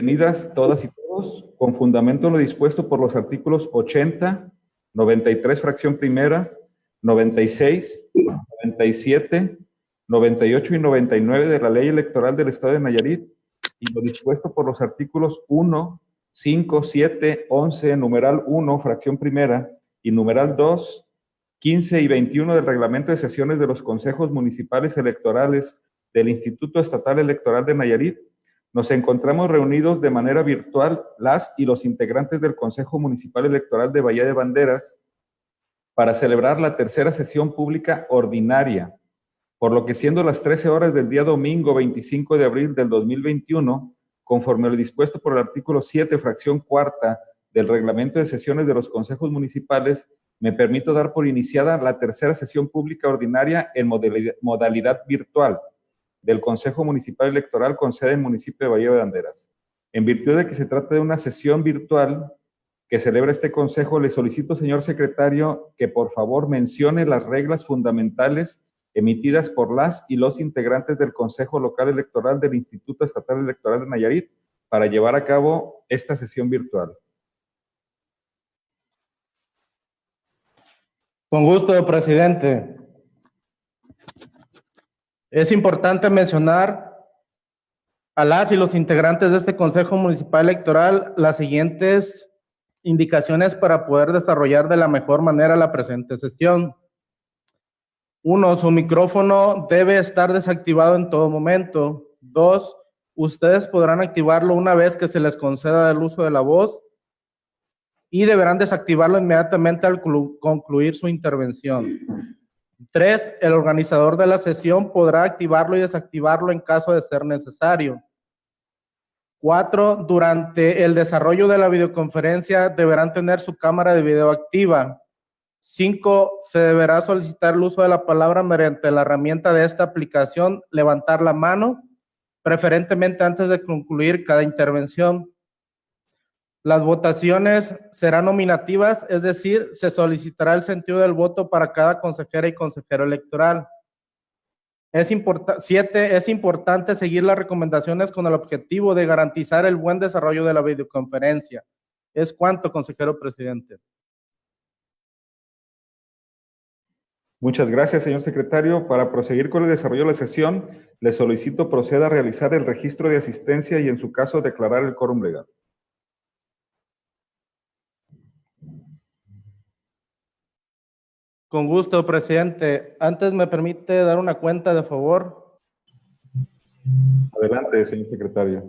Bienvenidas todas y todos, con fundamento en lo dispuesto por los artículos 80, 93, fracción primera, 96, 97, 98 y 99 de la Ley Electoral del Estado de Nayarit, y lo dispuesto por los artículos 1, 5, 7, 11, numeral 1, fracción primera, y numeral 2, 15 y 21 del Reglamento de Sesiones de los Consejos Municipales Electorales del Instituto Estatal Electoral de Nayarit, nos encontramos reunidos de manera virtual las y los integrantes del Consejo Municipal Electoral de Bahía de Banderas para celebrar la tercera sesión pública ordinaria, por lo que siendo las 13 horas del día domingo 25 de abril del 2021, conforme a lo dispuesto por el artículo 7, fracción cuarta del Reglamento de Sesiones de los Consejos Municipales, me permito dar por iniciada la tercera sesión pública ordinaria en modalidad virtual del Consejo Municipal Electoral con sede en el municipio de Bahía de Banderas. En virtud de que se trata de una sesión virtual que celebra este consejo, le solicito, señor secretario, que por favor mencione las reglas fundamentales emitidas por las y los integrantes del Consejo Local Electoral del Instituto Estatal Electoral de Nayarit para llevar a cabo esta sesión virtual. Con gusto, presidente. Es importante mencionar a las y los integrantes de este Consejo Municipal Electoral las siguientes indicaciones para poder desarrollar de la mejor manera la presente sesión. 1. Su micrófono debe estar desactivado en todo momento. 2. Ustedes podrán activarlo una vez que se les conceda el uso de la voz y deberán desactivarlo inmediatamente al concluir su intervención. 3. El organizador de la sesión podrá activarlo y desactivarlo en caso de ser necesario. 4. Durante el desarrollo de la videoconferencia deberán tener su cámara de video activa. 5. Se deberá solicitar el uso de la palabra mediante la herramienta de esta aplicación, levantar la mano, preferentemente antes de concluir cada intervención. Las votaciones serán nominativas, es decir, se solicitará el sentido del voto para cada consejera y consejero electoral. 7. Es importante seguir las recomendaciones con el objetivo de garantizar el buen desarrollo de la videoconferencia. Es cuanto, consejero presidente. Muchas gracias, señor secretario. Para proseguir con el desarrollo de la sesión, le solicito proceda a realizar el registro de asistencia y, en su caso, declarar el quórum legal. Con gusto, presidente. Antes me permite dar una cuenta de favor. Adelante, señor secretario.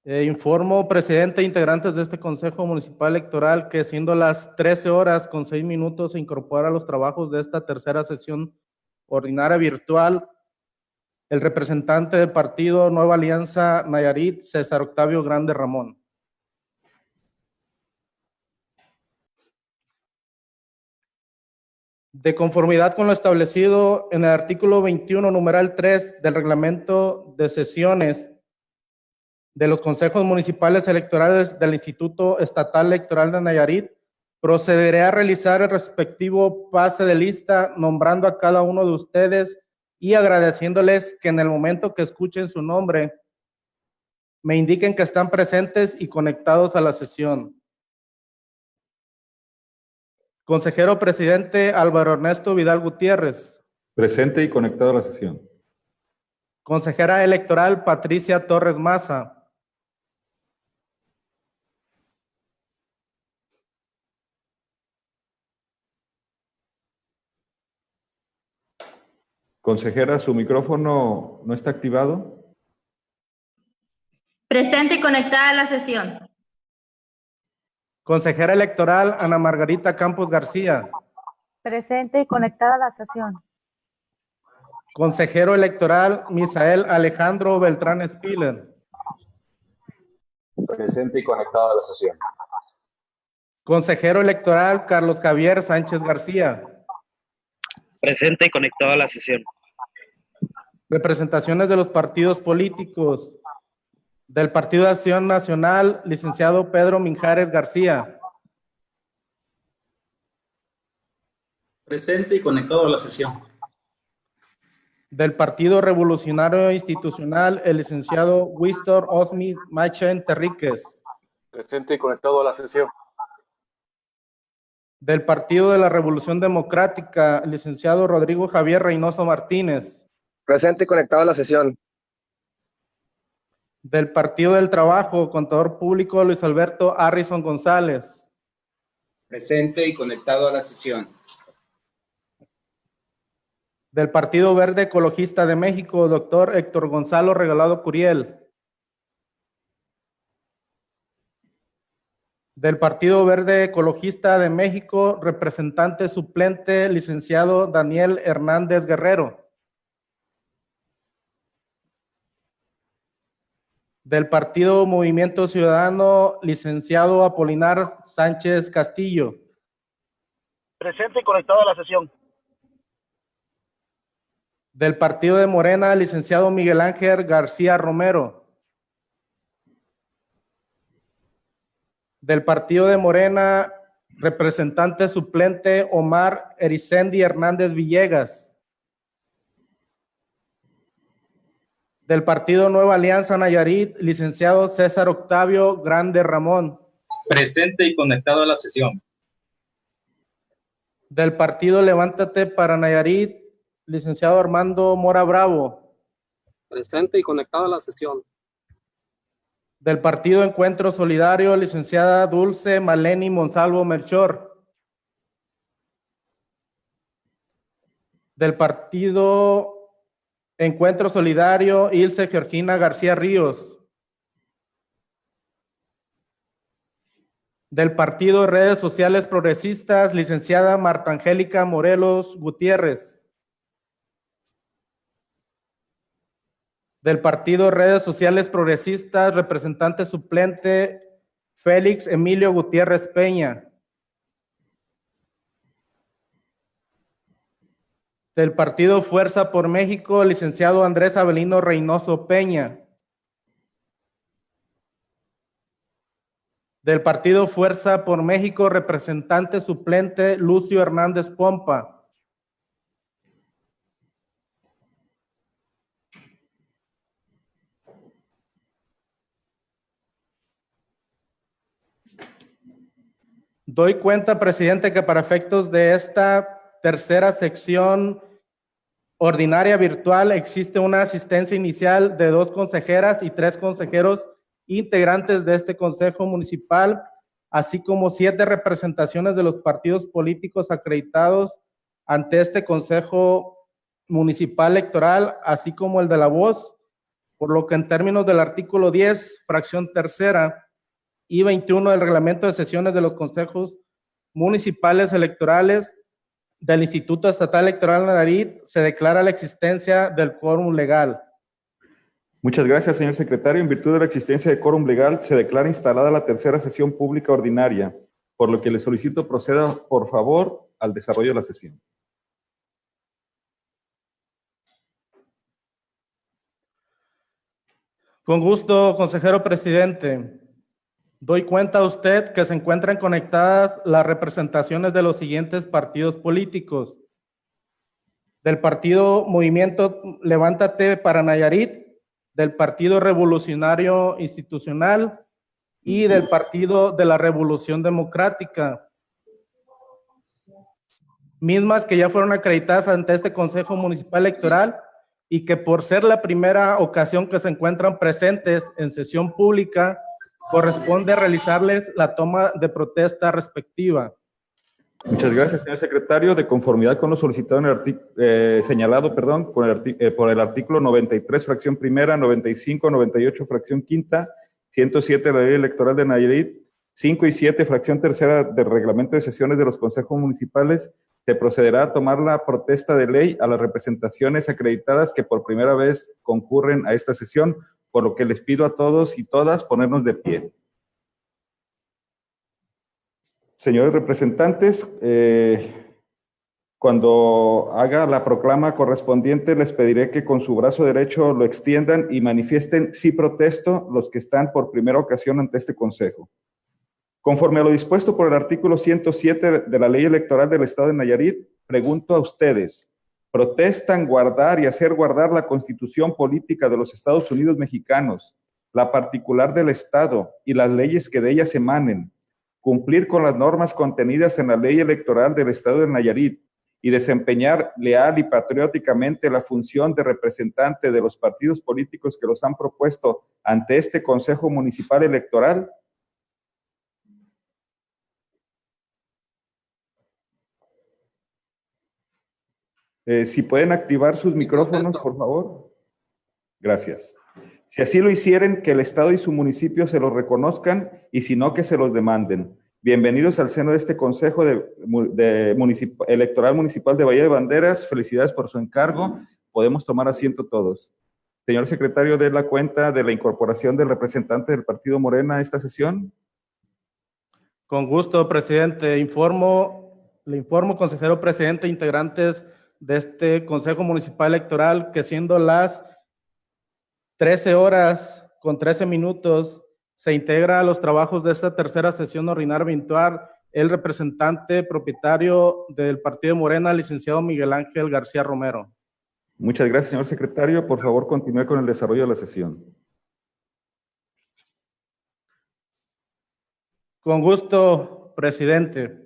Informo, presidente e integrantes de este Consejo Municipal Electoral, que siendo las 13 horas con 6 minutos se incorpora a los trabajos de esta tercera sesión ordinaria virtual el representante del partido Nueva Alianza Nayarit, César Octavio Grande Ramón. De conformidad con lo establecido en el artículo 21, numeral 3 del Reglamento de Sesiones de los Consejos Municipales Electorales del Instituto Estatal Electoral de Nayarit, procederé a realizar el respectivo pase de lista, nombrando a cada uno de ustedes y agradeciéndoles que en el momento que escuchen su nombre, me indiquen que están presentes y conectados a la sesión. Consejero presidente Álvaro Ernesto Vidal Gutiérrez. Presente y conectado a la sesión. Consejera electoral Patricia Torres Maza. Consejera, su micrófono no está activado. Presente y conectada a la sesión. Consejera electoral Ana Margarita Campos García. Presente y conectada a la sesión. Consejero electoral Misael Alejandro Beltrán Spiller. Presente y conectado a la sesión. Consejero electoral Carlos Javier Sánchez García. Presente y conectado a la sesión. Representaciones de los partidos políticos. Del Partido de Acción Nacional, licenciado Pedro Minjares García. Presente y conectado a la sesión. Del Partido Revolucionario Institucional, el licenciado Víctor Osmi Machen Terríquez. Presente y conectado a la sesión. Del Partido de la Revolución Democrática, el licenciado Rodrigo Javier Reynoso Martínez. Presente y conectado a la sesión. Del Partido del Trabajo, contador público Luis Alberto Harrison González. Presente y conectado a la sesión. Del Partido Verde Ecologista de México, doctor Héctor Gonzalo Regalado Curiel. Del Partido Verde Ecologista de México, representante suplente, licenciado Daniel Hernández Guerrero. Del Partido Movimiento Ciudadano, licenciado Apolinar Sánchez Castillo. Presente y conectado a la sesión. Del Partido de Morena, licenciado Miguel Ángel García Romero. Del Partido de Morena, representante suplente Omar Ericendi Hernández Villegas. Del Partido Nueva Alianza Nayarit, licenciado César Octavio Grande Ramón. Presente y conectado a la sesión. Del Partido Levántate para Nayarit, licenciado Armando Mora Bravo. Presente y conectado a la sesión. Del Partido Encuentro Solidario, licenciada Dulce Maleni Monsalvo Melchor. Del Partido Encuentro Solidario, Ilse Georgina García Ríos. Del Partido Redes Sociales Progresistas, licenciada Marta Angélica Morelos Gutiérrez. Del Partido Redes Sociales Progresistas, representante suplente Félix Emilio Gutiérrez Peña. Del Partido Fuerza por México, licenciado Andrés Avelino Reynoso Peña. Del Partido Fuerza por México, representante suplente Lucio Hernández Pompa. Doy cuenta, presidente, que para efectos de esta tercera sección ordinaria virtual existe una asistencia inicial de 2 consejeras y 3 consejeros integrantes de este Consejo Municipal, así como 7 representaciones de los partidos políticos acreditados ante este Consejo Municipal Electoral, así como el de La Voz, por lo que en términos del artículo 10, fracción tercera, y 21 del reglamento de sesiones de los consejos municipales electorales del Instituto Estatal Electoral de Nayarit, se declara la existencia del quórum legal. Muchas gracias, señor secretario. En virtud de la existencia de quórum legal, se declara instalada la tercera sesión pública ordinaria, por lo que le solicito proceda, por favor, al desarrollo de la sesión. Con gusto, consejero presidente. Doy cuenta a usted que se encuentran conectadas las representaciones de los siguientes partidos políticos. Del Partido Movimiento Levántate para Nayarit, del Partido Revolucionario Institucional y del Partido de la Revolución Democrática. Mismas que ya fueron acreditadas ante este Consejo Municipal Electoral y que por ser la primera ocasión que se encuentran presentes en sesión pública, corresponde realizarles la toma de protesta respectiva. Muchas gracias, señor secretario. De conformidad con lo solicitado en el señalado, perdón, por el artículo 93, fracción primera, 95, 98, fracción quinta, 107 de la Ley Electoral de Nayarit, 5 y 7, fracción tercera del Reglamento de Sesiones de los Consejos Municipales, se procederá a tomar la protesta de ley a las representaciones acreditadas que por primera vez concurren a esta sesión, por lo que les pido a todos y todas ponernos de pie. Señores representantes, cuando haga la proclama correspondiente, les pediré que con su brazo derecho lo extiendan y manifiesten sí protesto los que están por primera ocasión ante este consejo. Conforme a lo dispuesto por el artículo 107 de la Ley Electoral del Estado de Nayarit, pregunto a ustedes, protestan guardar y hacer guardar la Constitución política de los Estados Unidos mexicanos, la particular del Estado y las leyes que de ellas emanen, cumplir con las normas contenidas en la ley electoral del Estado de Nayarit y desempeñar leal y patrióticamente la función de representante de los partidos políticos que los han propuesto ante este Consejo Municipal Electoral. Si pueden activar sus micrófonos, por favor. Gracias. Si así lo hicieren, que el Estado y su municipio se los reconozcan y si no, que se los demanden. Bienvenidos al seno de este Consejo Electoral Municipal de Bahía de Banderas. Felicidades por su encargo. Podemos tomar asiento todos. Señor secretario, ¿dé la cuenta de la incorporación del representante del Partido Morena a esta sesión? Con gusto, presidente. Le informo, consejero presidente, integrantes de este Consejo Municipal Electoral, que siendo las 13 horas con 13 minutos, se integra a los trabajos de esta tercera sesión ordinaria virtual el representante propietario del Partido Morena, licenciado Miguel Ángel García Romero. Muchas gracias, señor secretario. Por favor, continúe con el desarrollo de la sesión. Con gusto, presidente.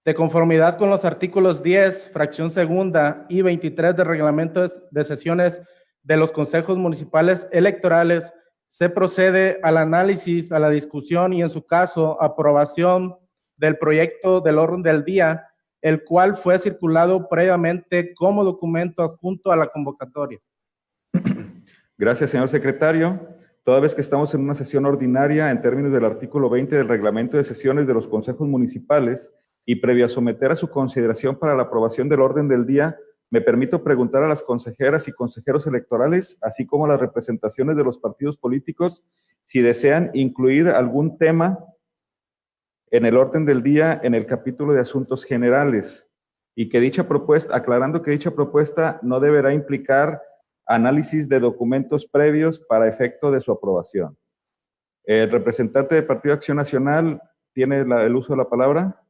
De conformidad con los artículos 10, fracción segunda y 23 del reglamento de sesiones de los consejos municipales electorales, se procede al análisis, a la discusión y, en su caso, aprobación del proyecto del orden del día, el cual fue circulado previamente como documento adjunto a la convocatoria. Gracias, señor secretario. Toda vez que estamos en una sesión ordinaria, en términos del artículo 20 del reglamento de sesiones de los consejos municipales, y previo a someter a su consideración para la aprobación del orden del día, me permito preguntar a las consejeras y consejeros electorales, así como a las representaciones de los partidos políticos, si desean incluir algún tema en el orden del día en el capítulo de asuntos generales, y que dicha propuesta, aclarando que dicha propuesta no deberá implicar análisis de documentos previos para efecto de su aprobación. El representante del Partido Acción Nacional tiene el uso de la palabra.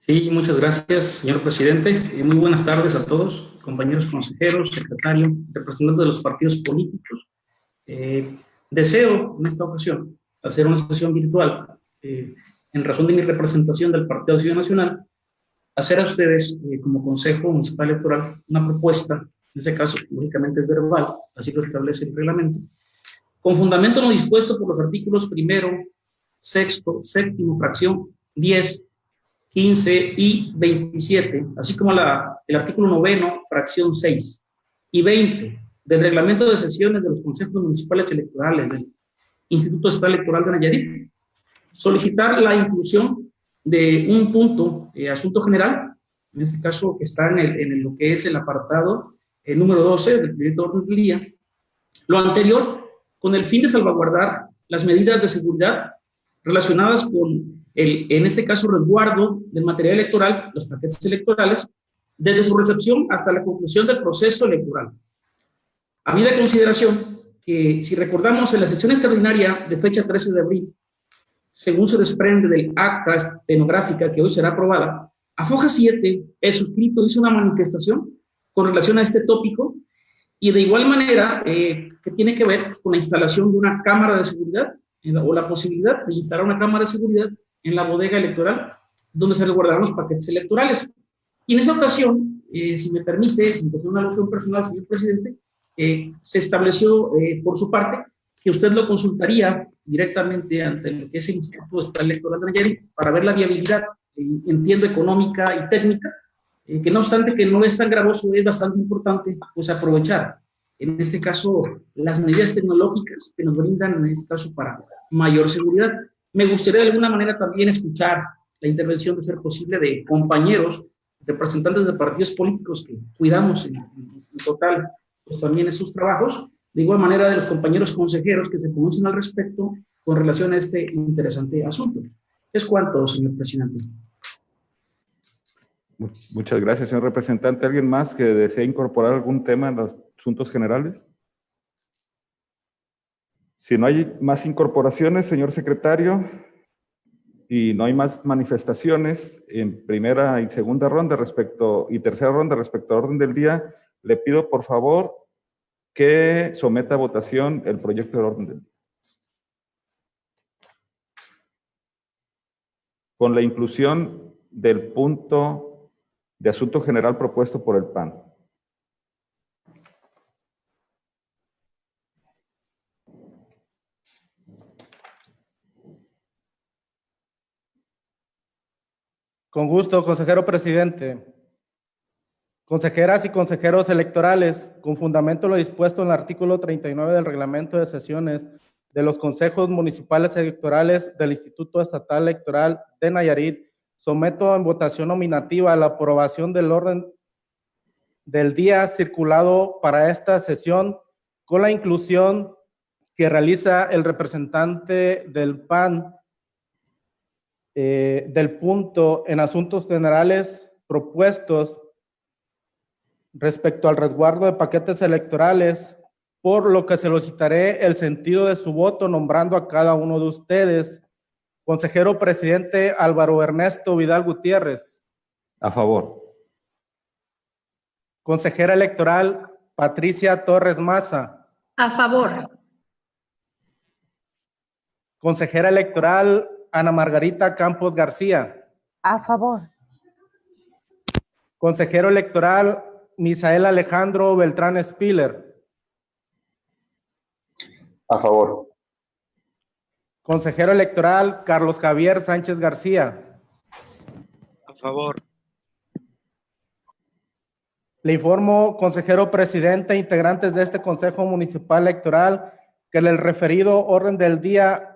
Sí, muchas gracias, señor presidente. Muy buenas tardes a todos, compañeros consejeros, secretario, representantes de los partidos políticos. Deseo, en esta ocasión, hacer una sesión virtual, en razón de mi representación del Partido Acción Nacional, hacer a ustedes, como Consejo Municipal Electoral, una propuesta, en este caso, lógicamente es verbal, así lo establece el reglamento, con fundamento en lo dispuesto por los artículos 1º, 6º, 7º, fracción 10, 15 y 27, así como el artículo 9, fracción 6 y 20 del reglamento de sesiones de los consejos municipales electorales del Instituto Estatal Electoral de Nayarit, solicitar la inclusión de un punto, asunto general, en este caso que está en lo que es el apartado número 12 del proyecto de orden del día, lo anterior con el fin de salvaguardar las medidas de seguridad relacionadas con en este caso, resguardo del material electoral, los paquetes electorales, desde su recepción hasta la conclusión del proceso electoral. Habida consideración que, si recordamos, en la sección extraordinaria de fecha 13 de abril, según se desprende del acta estenográfica que hoy será aprobada, a foja 7, el suscrito hizo una manifestación con relación a este tópico y de igual manera que tiene que ver con la instalación de una cámara de seguridad o la posibilidad de instalar una cámara de seguridad en la bodega electoral, donde se resguardarán los paquetes electorales. Y en esa ocasión, si me permite, sin hacer una alusión personal, señor presidente, se estableció por su parte que usted lo consultaría directamente ante lo que es el Instituto Estatal Electoral de Nayarit para ver la viabilidad, entiendo, económica y técnica, que no obstante que no es tan gravoso, es bastante importante pues aprovechar, en este caso, las medidas tecnológicas que nos brindan, en este caso, para mayor seguridad. Me gustaría de alguna manera también escuchar la intervención, de ser posible, de compañeros, representantes de partidos políticos que cuidamos en total, pues también esos trabajos, de igual manera de los compañeros consejeros que se conocen al respecto con relación a este interesante asunto. Es cuanto, señor presidente. Muchas gracias, señor representante. ¿Alguien más que desee incorporar algún tema en los asuntos generales? Si no hay más incorporaciones, señor secretario, y no hay más manifestaciones en primera y segunda ronda y tercera ronda respecto al orden del día, le pido por favor que someta a votación el proyecto del orden del día. Con la inclusión del punto de asunto general propuesto por el PAN. Con gusto, consejero presidente. Consejeras y consejeros electorales, con fundamento en lo dispuesto en el artículo 39 del reglamento de sesiones de los consejos municipales electorales del Instituto Estatal Electoral de Nayarit, someto en votación nominativa la aprobación del orden del día circulado para esta sesión con la inclusión que realiza el representante del PAN del punto en asuntos generales propuestos respecto al resguardo de paquetes electorales, por lo que solicitaré el sentido de su voto nombrando a cada uno de ustedes. Consejero presidente Álvaro Ernesto Vidal Gutiérrez. A favor. Consejera electoral Patricia Torres Maza. A favor. Consejera electoral Ana Margarita Campos García. A favor. Consejero electoral Misael Alejandro Beltrán Spiller. A favor. Consejero electoral Carlos Javier Sánchez García. A favor. Le informo, consejero presidente e integrantes de este Consejo Municipal Electoral, que el referido orden del día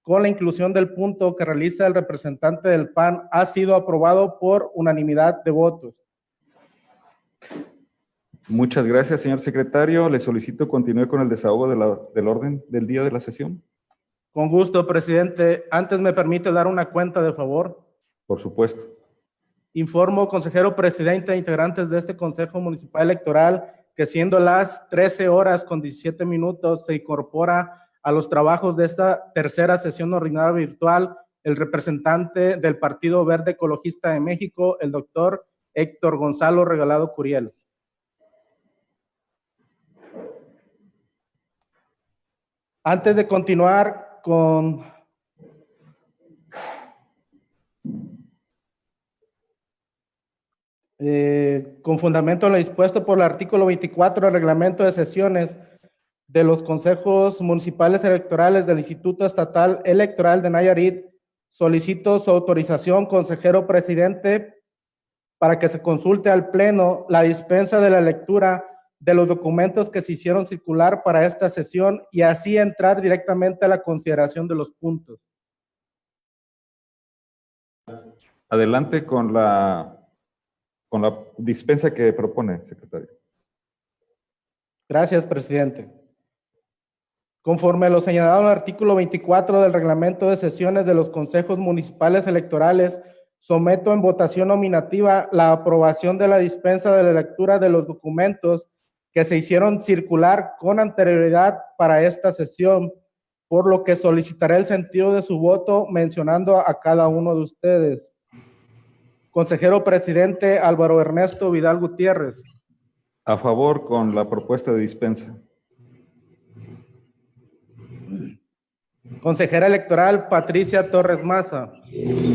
con la inclusión del punto que realiza el representante del PAN ha sido aprobado por unanimidad de votos. Muchas gracias, señor secretario. Le solicito continúe con el desahogo del orden del día de la sesión. Con gusto, presidente. Antes me permite dar una cuenta de favor. Por supuesto. Informo, consejero presidente e integrantes de este Consejo Municipal Electoral, que siendo las 13 horas con 17 minutos se incorpora a los trabajos de esta tercera sesión ordinaria virtual el representante del Partido Verde Ecologista de México, el doctor Héctor Gonzalo Regalado Curiel. Antes de continuar con fundamento en lo dispuesto por el artículo 24 del reglamento de sesiones de los consejos municipales electorales del Instituto Estatal Electoral de Nayarit, solicito su autorización, consejero presidente, para que se consulte al Pleno la dispensa de la lectura de los documentos que se hicieron circular para esta sesión y así entrar directamente a la consideración de los puntos. Adelante con la dispensa que propone, secretario. Gracias, presidente. Conforme a lo señalado en el artículo 24 del reglamento de sesiones de los consejos municipales electorales, someto en votación nominativa la aprobación de la dispensa de la lectura de los documentos que se hicieron circular con anterioridad para esta sesión, por lo que solicitaré el sentido de su voto mencionando a cada uno de ustedes. Consejero presidente Álvaro Ernesto Vidal Gutiérrez. A favor con la propuesta de dispensa. Consejera electoral Patricia Torres Maza.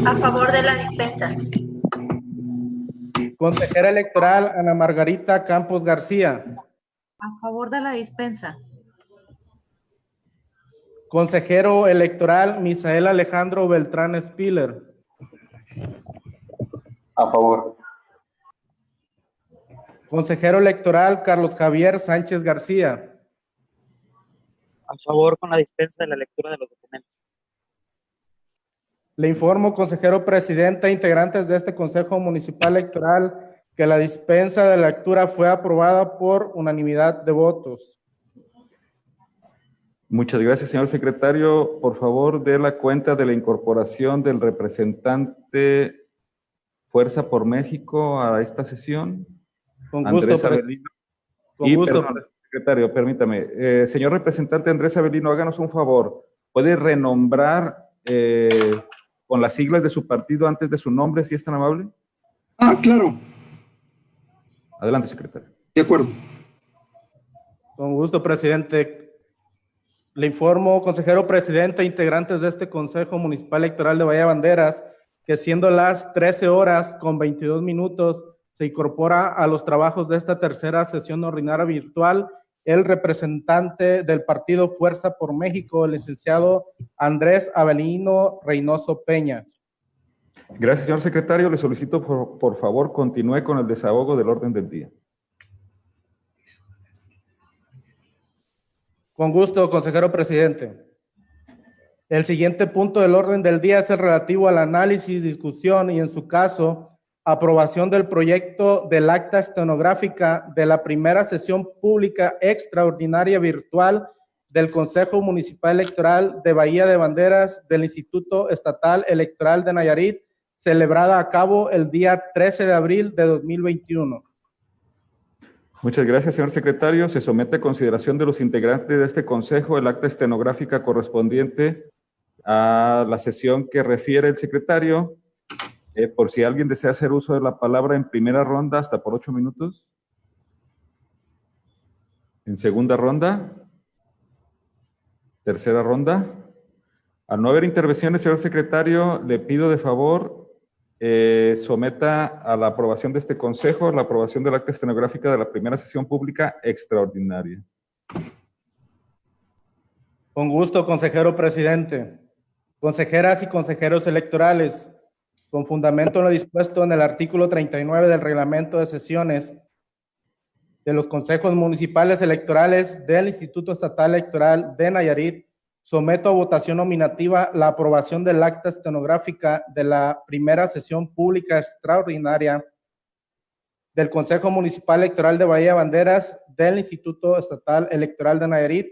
A favor de la dispensa. Consejera electoral Ana Margarita Campos García. A favor de la dispensa. Consejero electoral Misael Alejandro Beltrán Spiller. A favor. Consejero electoral Carlos Javier Sánchez García. A favor con la dispensa de la lectura de los documentos. Le informo, consejero presidente e integrantes de este Consejo Municipal Electoral, que la dispensa de la lectura fue aprobada por unanimidad de votos. Muchas gracias, señor secretario. Por favor, dé la cuenta de la incorporación del representante Fuerza por México a esta sesión. Con gusto, Andrés Avelino. Con gusto. Perdón, secretario, permítame. Señor representante Andrés Avelino, háganos un favor. ¿Puede renombrar con las siglas de su partido antes de su nombre, si es tan amable? Claro. Adelante, secretario. De acuerdo. Con gusto, presidente. Le informo, consejero presidente, integrantes de este Consejo Municipal Electoral de Bahía Banderas, que siendo las 13 horas con 22 minutos, se incorpora a los trabajos de esta tercera sesión ordinaria virtual el representante del partido Fuerza por México, el licenciado Andrés Avelino Reynoso Peña. Gracias, señor secretario. Le solicito, por favor, continúe con el desahogo del orden del día. Con gusto, consejero presidente. El siguiente punto del orden del día es el relativo al análisis, discusión y, en su caso, aprobación del proyecto del acta estenográfica de la primera sesión pública extraordinaria virtual del Consejo Municipal Electoral de Bahía de Banderas del Instituto Estatal Electoral de Nayarit, celebrada a cabo el día 13 de abril de 2021. Muchas gracias, señor secretario. Se somete a consideración de los integrantes de este consejo el acta estenográfica correspondiente a la sesión que refiere el secretario. Por si alguien desea hacer uso de la palabra en primera ronda, hasta por 8 minutos. En segunda ronda. Tercera ronda. Al no haber intervenciones, señor secretario, le pido de favor someta a la aprobación de este consejo la aprobación del acta estenográfica de la primera sesión pública extraordinaria. Con gusto, consejero presidente. Consejeras y consejeros electorales, con fundamento en lo dispuesto en el artículo 39 del reglamento de sesiones de los consejos municipales electorales del Instituto Estatal Electoral de Nayarit, someto a votación nominativa la aprobación del acta estenográfica de la primera sesión pública extraordinaria del Consejo Municipal Electoral de Bahía Banderas del Instituto Estatal Electoral de Nayarit,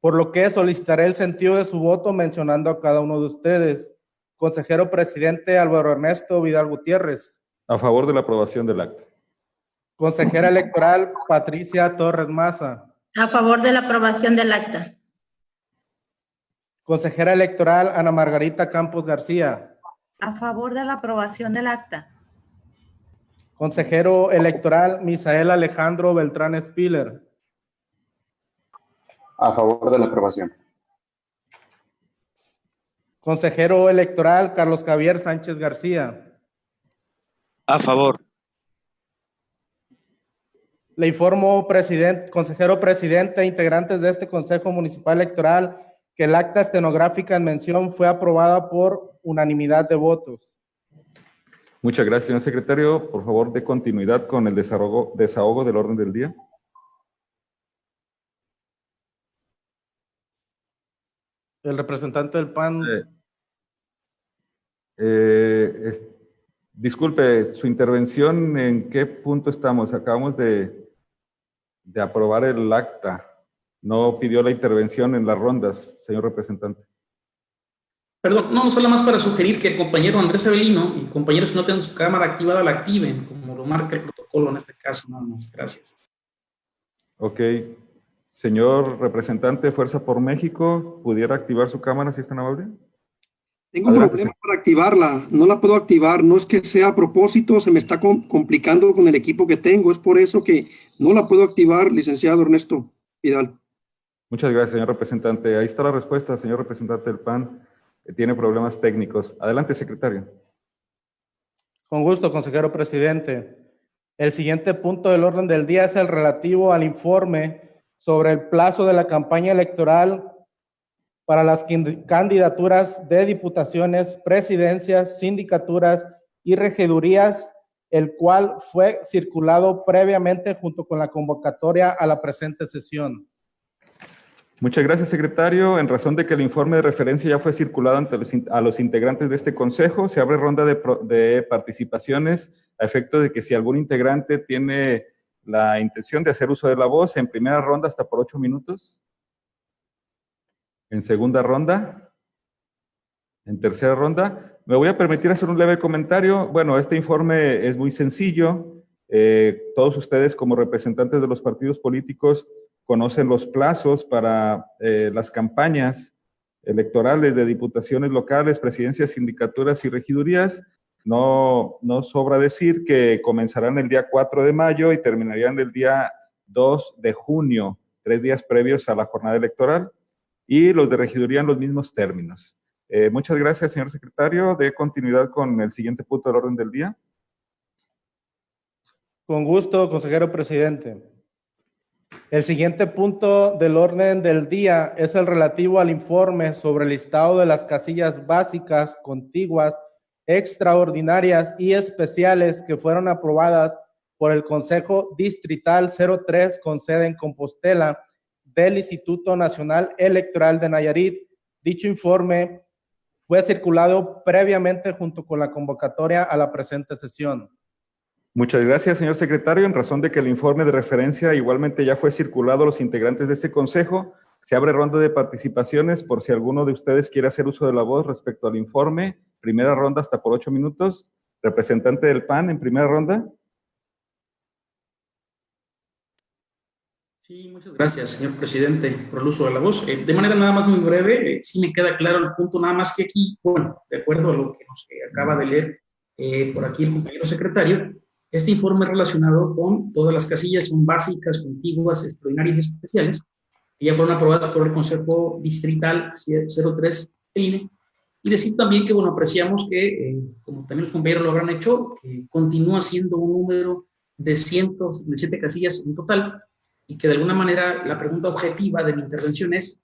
por lo que solicitaré el sentido de su voto mencionando a cada uno de ustedes. Consejero presidente Álvaro Ernesto Vidal Gutiérrez. A favor de la aprobación del acta. Consejera electoral Patricia Torres Maza. A favor de la aprobación del acta. Consejera electoral Ana Margarita Campos García. A favor de la aprobación del acta. Consejero electoral Misael Alejandro Beltrán Spiller. A favor de la aprobación. Consejero electoral Carlos Javier Sánchez García. A favor. Le informo, consejero presidente e integrantes de este Consejo Municipal Electoral, que el acta estenográfica en mención fue aprobada por unanimidad de votos. Muchas gracias, señor secretario. Por favor, dé continuidad con el desahogo del orden del día. El representante del PAN. Disculpe, su intervención, ¿en qué punto estamos? Acabamos de aprobar el acta. No pidió la intervención en las rondas, señor representante. Perdón, no, solo más para sugerir que el compañero Andrés Avelino y compañeros que no tengan su cámara activada la activen, como lo marca el protocolo en este caso, nada más. Gracias. Ok. Señor representante de Fuerza por México, ¿pudiera activar su cámara si es tan amable? Tengo un problema para activarla, no la puedo activar, no es que sea a propósito, se me está complicando con el equipo que tengo, es por eso que no la puedo activar, licenciado Ernesto Vidal. Muchas gracias, señor representante. Ahí está la respuesta, señor representante del PAN. Tiene problemas técnicos. Adelante, secretario. Con gusto, consejero presidente. El siguiente punto del orden del día es el relativo al informe sobre el plazo de la campaña electoral para las candidaturas de diputaciones, presidencias, sindicaturas y regidurías, el cual fue circulado previamente junto con la convocatoria a la presente sesión. Muchas gracias, secretario. En razón de que el informe de referencia ya fue circulado a los integrantes de este consejo, se abre ronda de participaciones a efecto de que si algún integrante tiene la intención de hacer uso de la voz, en primera ronda hasta por 8 minutos. En segunda ronda. En tercera ronda. Me voy a permitir hacer un leve comentario. Bueno, este informe es muy sencillo. Todos ustedes como representantes de los partidos políticos conocen los plazos para las campañas electorales de diputaciones locales, presidencias, sindicaturas y regidurías. No sobra decir que comenzarán el día 4 de mayo y terminarían el día 2 de junio, 3 días previos a la jornada electoral, y los de regiduría en los mismos términos. Muchas gracias, señor secretario. De continuidad con el siguiente punto del orden del día. Con gusto, consejero presidente. El siguiente punto del orden del día es el relativo al informe sobre el listado de las casillas básicas, contiguas, extraordinarias y especiales que fueron aprobadas por el Consejo Distrital 03 con sede en Compostela del Instituto Nacional Electoral de Nayarit. Dicho informe fue circulado previamente junto con la convocatoria a la presente sesión. Muchas gracias, señor secretario. En razón de que el informe de referencia igualmente ya fue circulado a los integrantes de este consejo, se abre ronda de participaciones por si alguno de ustedes quiere hacer uso de la voz respecto al informe. Primera ronda hasta por 8 minutos. Representante del PAN en primera ronda. Sí, muchas gracias, señor presidente, por el uso de la voz. De manera nada más muy breve, sí me queda claro el punto, nada más que aquí, bueno, de acuerdo a lo que nos acaba de leer por aquí el compañero secretario, este informe relacionado con todas las casillas son básicas, contiguas, extraordinarias y especiales, que ya fueron aprobadas por el Consejo Distrital 03 del INE. Y decir también que, bueno, apreciamos que, como también los compañeros lo habrán hecho, que continúa siendo un número de 177 casillas en total, y que de alguna manera la pregunta objetiva de mi intervención es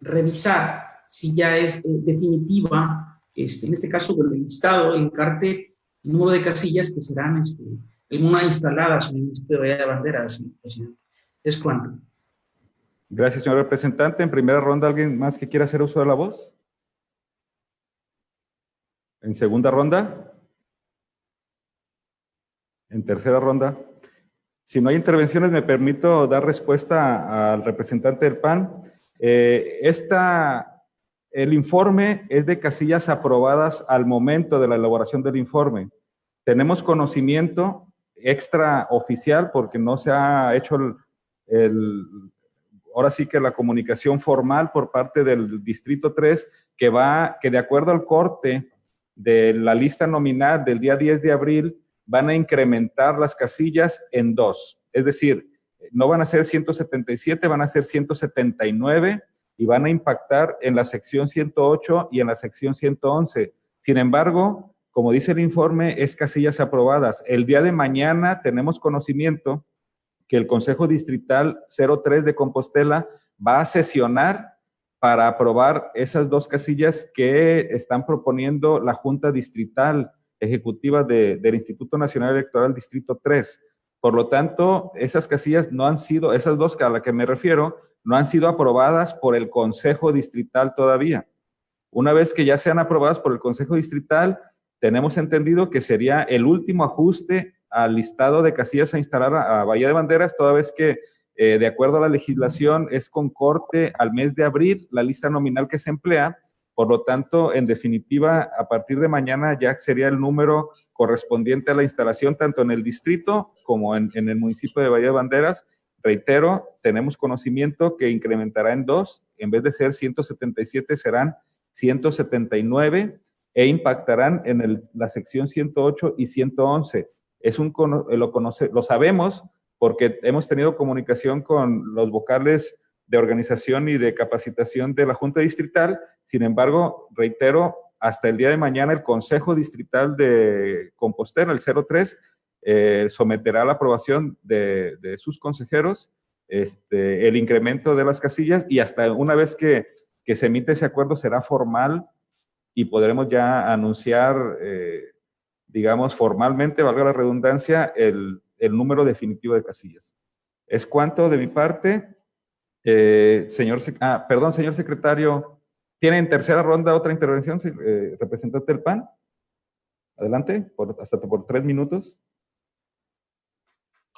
revisar si ya es definitiva, en este caso, el listado, el encarte, el número de casillas que serán en una instaladas en el municipio de Bahía de Banderas, señor presidente. Es cuanto. Gracias, señor representante. En primera ronda, ¿alguien más que quiera hacer uso de la voz? En segunda ronda. En tercera ronda. Si no hay intervenciones, me permito dar respuesta al representante del PAN. El informe es de casillas aprobadas al momento de la elaboración del informe. Tenemos conocimiento extraoficial porque no se ha hecho ahora sí que la comunicación formal por parte del Distrito 3 que de acuerdo al corte de la lista nominal del día 10 de abril van a incrementar las casillas en 2. Es decir, no van a ser 177, van a ser 179 y van a impactar en la sección 108 y en la sección 111. Sin embargo, como dice el informe, es casillas aprobadas. El día de mañana tenemos conocimiento que el Consejo Distrital 03 de Compostela va a sesionar para aprobar esas 2 casillas que están proponiendo la Junta Distrital Ejecutiva del Instituto Nacional Electoral Distrito 3. Por lo tanto, esas casillas no han sido, esas 2 a las que me refiero, no han sido aprobadas por el Consejo Distrital todavía. Una vez que ya sean aprobadas por el Consejo Distrital, tenemos entendido que sería el último ajuste al listado de casillas a instalar a Bahía de Banderas, toda vez que, de acuerdo a la legislación, es con corte al mes de abril la lista nominal que se emplea. Por lo tanto, en definitiva, a partir de mañana ya sería el número correspondiente a la instalación, tanto en el distrito como en el municipio de Bahía de Banderas. Reitero, tenemos conocimiento que incrementará en 2, en vez de ser 177 serán 179 e impactarán en la sección 108 y 111. Lo sabemos porque hemos tenido comunicación con los vocales de organización y de capacitación de la Junta Distrital. Sin embargo, reitero, hasta el día de mañana el Consejo Distrital de Compostela, el 03, someterá a la aprobación de sus consejeros el incremento de las casillas y hasta una vez que se emite ese acuerdo será formal y podremos ya anunciar, digamos, formalmente, valga la redundancia, el número definitivo de casillas. Es cuanto de mi parte. Señor secretario, ¿tiene en tercera ronda otra intervención, representante del PAN? Adelante, hasta por 3 minutos.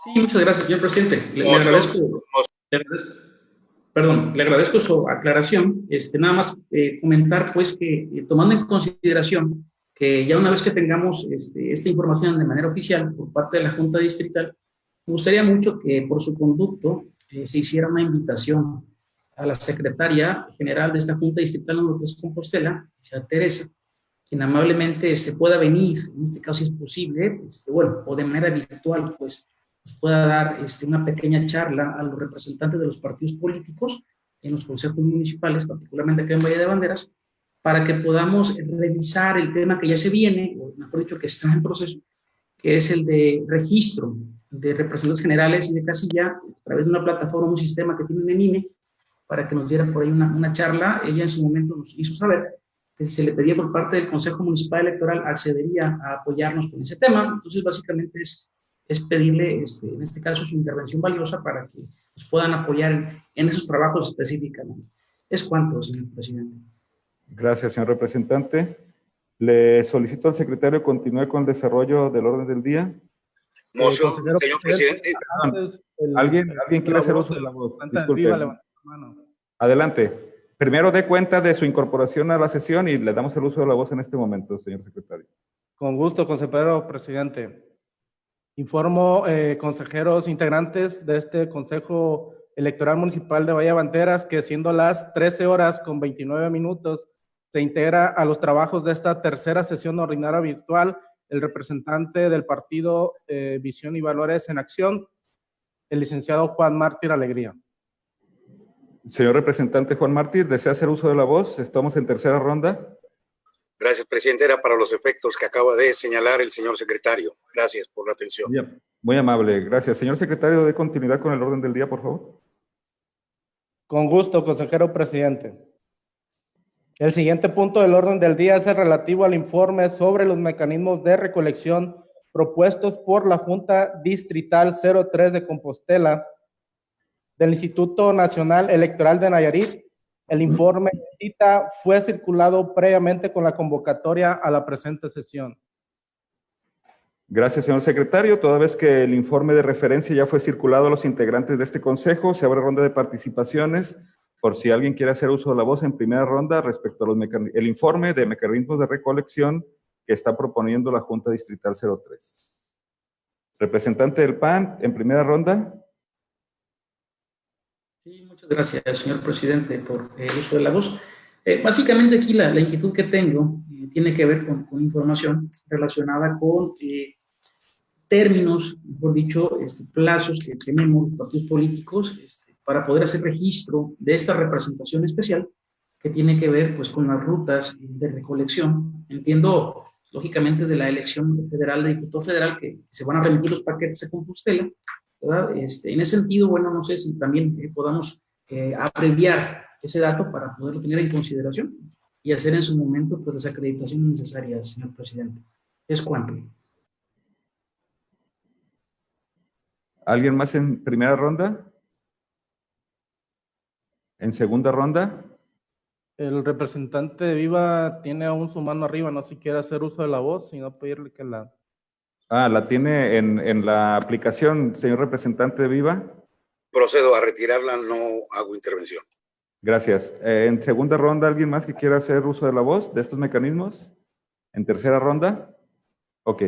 Sí, muchas gracias, señor presidente. Le agradezco su aclaración. Nada más comentar, pues, que tomando en consideración que ya una vez que tengamos esta información de manera oficial por parte de la Junta Distrital, me gustaría mucho que por su conducto se hiciera una invitación a la secretaria general de esta Junta Distrital número 3 Compostela, sea Teresa, quien amablemente se pueda venir, en este caso si es posible, bueno, o de manera virtual, pues, nos pueda dar una pequeña charla a los representantes de los partidos políticos en los consejos municipales, particularmente acá en Valle de Banderas, para que podamos revisar el tema que ya se viene, o mejor dicho, que está en proceso, que es el de registro de representantes generales y de casilla a través de una plataforma, un sistema que tienen en INE, para que nos diera por ahí una charla. Ella en su momento nos hizo saber que si se le pedía por parte del Consejo Municipal Electoral, accedería a apoyarnos con ese tema. Entonces, básicamente es pedirle, en este caso, su intervención valiosa para que nos puedan apoyar en esos trabajos específicamente. Es cuanto, señor presidente. Gracias, señor representante. Le solicito al secretario que continúe con el desarrollo del orden del día. Moción, señor presidente. ¿Alguien quiere hacer uso de la voz? Disculpe. Adelante. Primero dé cuenta de su incorporación a la sesión y le damos el uso de la voz en este momento, señor secretario. Con gusto, consejero presidente. Informo, consejeros integrantes de este Consejo Electoral Municipal de Valle de Banderas, que siendo las 13 horas con 29 minutos, se integra a los trabajos de esta tercera sesión ordinaria virtual el representante del partido Visión y Valores en Acción, el licenciado Juan Mártir Alegría. Señor representante Juan Mártir, ¿desea hacer uso de la voz? Estamos en tercera ronda. Gracias, presidente. Era para los efectos que acaba de señalar el señor secretario. Gracias por la atención. Bien, muy amable, gracias. Señor secretario, dé continuidad con el orden del día, por favor. Con gusto, consejero presidente. El siguiente punto del orden del día es el relativo al informe sobre los mecanismos de recolección propuestos por la Junta Distrital 03 de Compostela del Instituto Nacional Electoral de Nayarit. El informe cita fue circulado previamente con la convocatoria a la presente sesión. Gracias, señor secretario. Toda vez que el informe de referencia ya fue circulado a los integrantes de este consejo, se abre ronda de participaciones. Por si alguien quiere hacer uso de la voz en primera ronda respecto a el informe de mecanismos de recolección que está proponiendo la Junta Distrital 03. Representante del PAN, en primera ronda. Sí, muchas gracias, señor presidente, por el uso de la voz. Básicamente aquí la inquietud que tengo tiene que ver con información relacionada con términos, mejor dicho, plazos que tenemos los partidos políticos para poder hacer registro de esta representación especial que tiene que ver pues con las rutas de recolección. Entiendo, lógicamente, de la elección federal de diputado federal que se van a remitir los paquetes a Compostela, ¿verdad? En ese sentido, bueno, no sé si también podamos abreviar ese dato para poderlo tener en consideración y hacer en su momento pues las acreditaciones necesarias, señor presidente. Es cuanto. ¿Alguien más en primera ronda? ¿En segunda ronda? El representante de Viva tiene aún su mano arriba, no sé si quiere hacer uso de la voz, sino pedirle que la... La tiene en la aplicación, señor representante de Viva. Procedo a retirarla, no hago intervención. Gracias. En segunda ronda, ¿alguien más que quiera hacer uso de la voz de estos mecanismos? ¿En tercera ronda? Ok.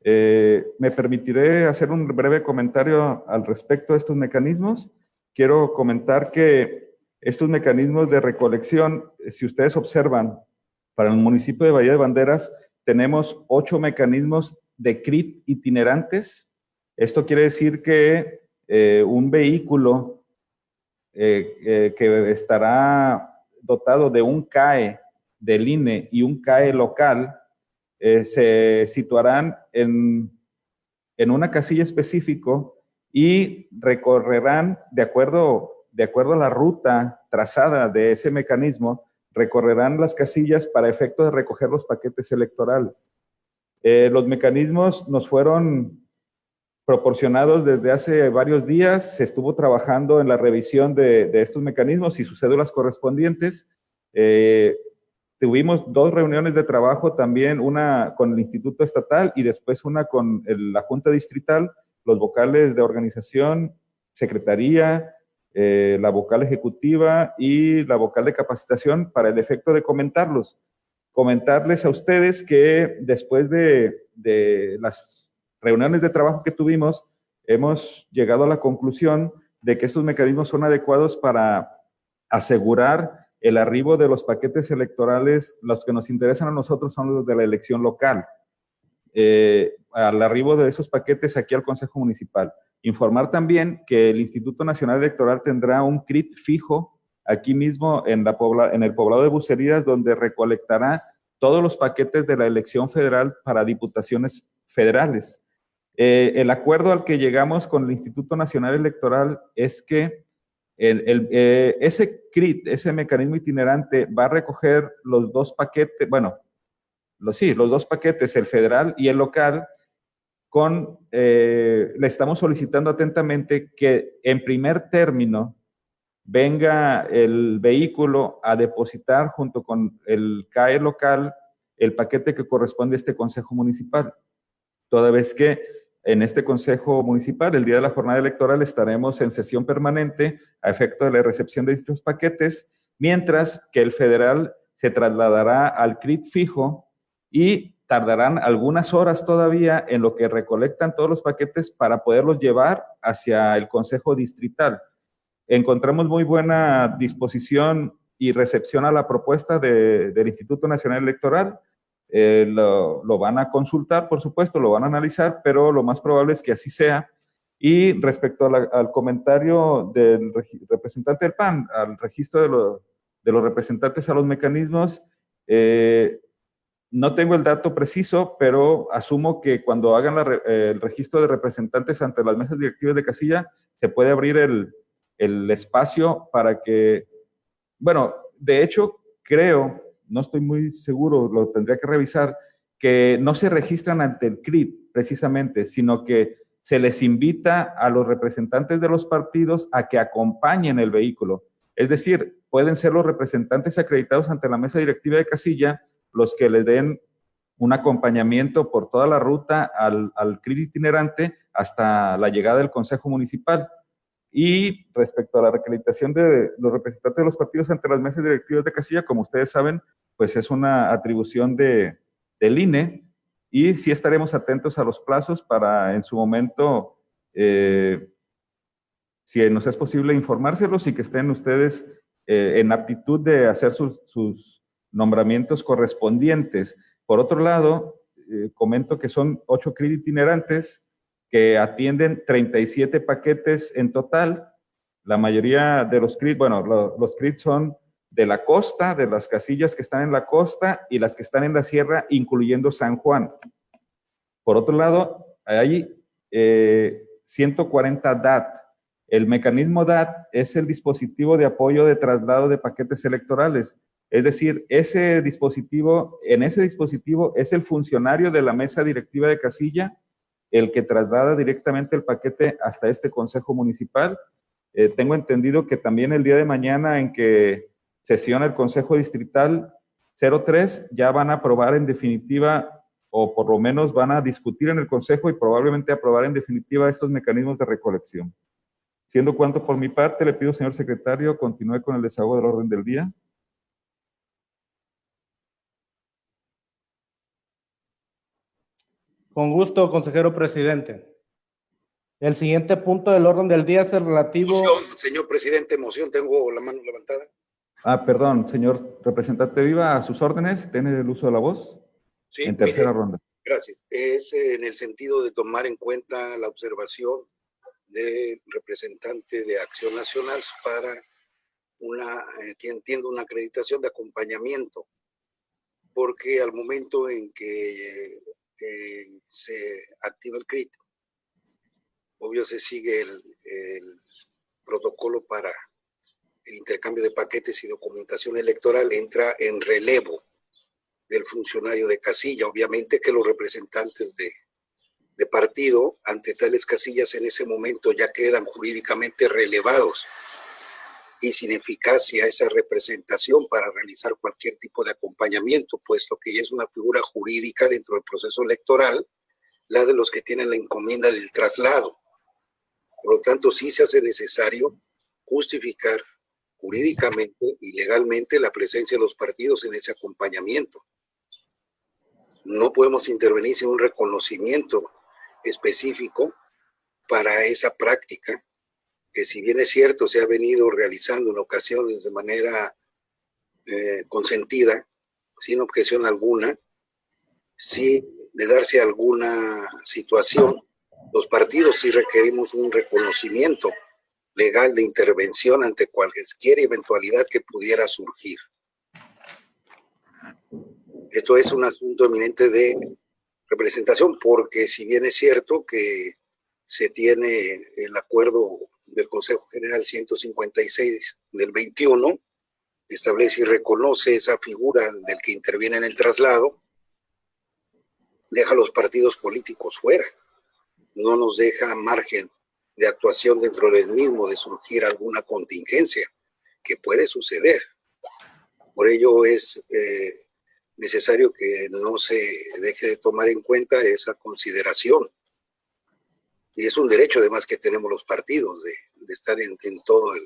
Me permitiré hacer un breve comentario al respecto de estos mecanismos. Quiero comentar que estos mecanismos de recolección, si ustedes observan, para el municipio de Valle de Banderas tenemos 8 mecanismos de CRIT itinerantes. Esto quiere decir que un vehículo que estará dotado de un CAE del INE y un CAE local se situarán en una casilla específico y recorrerán de acuerdo a la ruta trazada de ese mecanismo, recorrerán las casillas para efecto de recoger los paquetes electorales. Los mecanismos nos fueron proporcionados desde hace varios días. Se estuvo trabajando en la revisión de estos mecanismos y sus cédulas correspondientes. Tuvimos 2 reuniones de trabajo también, una con el Instituto Estatal y después una con la Junta Distrital, los vocales de organización, secretaría, la vocal ejecutiva y la vocal de capacitación para el efecto de comentarles a ustedes que después de las reuniones de trabajo que tuvimos, hemos llegado a la conclusión de que estos mecanismos son adecuados para asegurar el arribo de los paquetes electorales. Los que nos interesan a nosotros son los de la elección local. Al arribo de esos paquetes aquí al Consejo Municipal. Informar también que el Instituto Nacional Electoral tendrá un CRIT fijo aquí mismo en el poblado de Bucerías, donde recolectará todos los paquetes de la elección federal para diputaciones federales. El acuerdo al que llegamos con el Instituto Nacional Electoral es que ese CRIT, ese mecanismo itinerante, va a recoger los dos paquetes, bueno, los dos paquetes, el federal y el local, le estamos solicitando atentamente que en primer término venga el vehículo a depositar junto con el CAE local el paquete que corresponde a este Consejo Municipal. Toda vez que en este Consejo Municipal, el día de la jornada electoral, estaremos en sesión permanente a efecto de la recepción de dichos paquetes, mientras que el federal se trasladará al CRIT fijo y tardarán algunas horas todavía en lo que recolectan todos los paquetes para poderlos llevar hacia el Consejo Distrital. Encontramos muy buena disposición y recepción a la propuesta del Instituto Nacional Electoral. Lo van a consultar, por supuesto, lo van a analizar, pero lo más probable es que así sea. Y respecto al comentario del representante del PAN, al registro de los representantes a los mecanismos, no tengo el dato preciso, pero asumo que cuando hagan el registro de representantes ante las mesas directivas de casilla, se puede abrir el espacio para que, bueno, de hecho, creo, no estoy muy seguro, lo tendría que revisar, que no se registran ante el CRIT precisamente, sino que se les invita a los representantes de los partidos a que acompañen el vehículo. Es decir, pueden ser los representantes acreditados ante la mesa directiva de casilla los que le den un acompañamiento por toda la ruta al CRIT itinerante hasta la llegada del Consejo Municipal. Y respecto a la acreditación de los representantes de los partidos ante las mesas directivas de casilla, como ustedes saben, pues es una atribución del INE, y sí estaremos atentos a los plazos para en su momento, si nos es posible informárselos y que estén ustedes en aptitud de hacer sus nombramientos correspondientes. Por otro lado, comento que son 8 CRIT itinerantes que atienden 37 paquetes en total. La mayoría de los CRIT, bueno, los CRIT son de la costa, de las casillas que están en la costa y las que están en la sierra, incluyendo San Juan. Por otro lado, hay 140 DAT. El mecanismo DAT es el dispositivo de apoyo de traslado de paquetes electorales. Es decir, en ese dispositivo es el funcionario de la mesa directiva de casilla el que traslada directamente el paquete hasta este Consejo Municipal. Tengo entendido que también el día de mañana en que sesiona el Consejo Distrital 03, ya van a aprobar en definitiva, o por lo menos van a discutir en el Consejo y probablemente aprobar en definitiva estos mecanismos de recolección. Siendo cuanto por mi parte, le pido, señor secretario, continúe con el desahogo del orden del día. Con gusto, consejero presidente. El siguiente punto del orden del día es el relativo... Moción, señor presidente, moción, tengo la mano levantada. Perdón, señor representante Viva, a sus órdenes, tiene el uso de la voz. Sí, en tercera ronda. Gracias. Es en el sentido de tomar en cuenta la observación del representante de Acción Nacional para que entiendo una acreditación de acompañamiento, porque al momento en que se activa el CRIT, obvio se sigue el protocolo para el intercambio de paquetes y documentación electoral, entra en relevo del funcionario de casilla. Obviamente que los representantes de partido ante tales casillas en ese momento ya quedan jurídicamente relevados y sin eficacia esa representación para realizar cualquier tipo de acompañamiento, puesto que ya es una figura jurídica dentro del proceso electoral, la de los que tienen la encomienda del traslado. Por lo tanto, sí se hace necesario justificar jurídicamente y legalmente la presencia de los partidos en ese acompañamiento. No podemos intervenir sin un reconocimiento específico para esa práctica que si bien es cierto se ha venido realizando en ocasiones de manera consentida, sin objeción alguna, si de darse alguna situación, los partidos sí requerimos un reconocimiento legal de intervención ante cualquier eventualidad que pudiera surgir. Esto es un asunto eminente de representación, porque si bien es cierto que se tiene el acuerdo del Consejo General 156 del 21, establece y reconoce esa figura del que interviene en el traslado, deja a los partidos políticos fuera, no nos deja margen de actuación dentro del mismo, de surgir alguna contingencia que puede suceder. Por ello es necesario que no se deje de tomar en cuenta esa consideración. Y es un derecho además que tenemos los partidos de estar en todos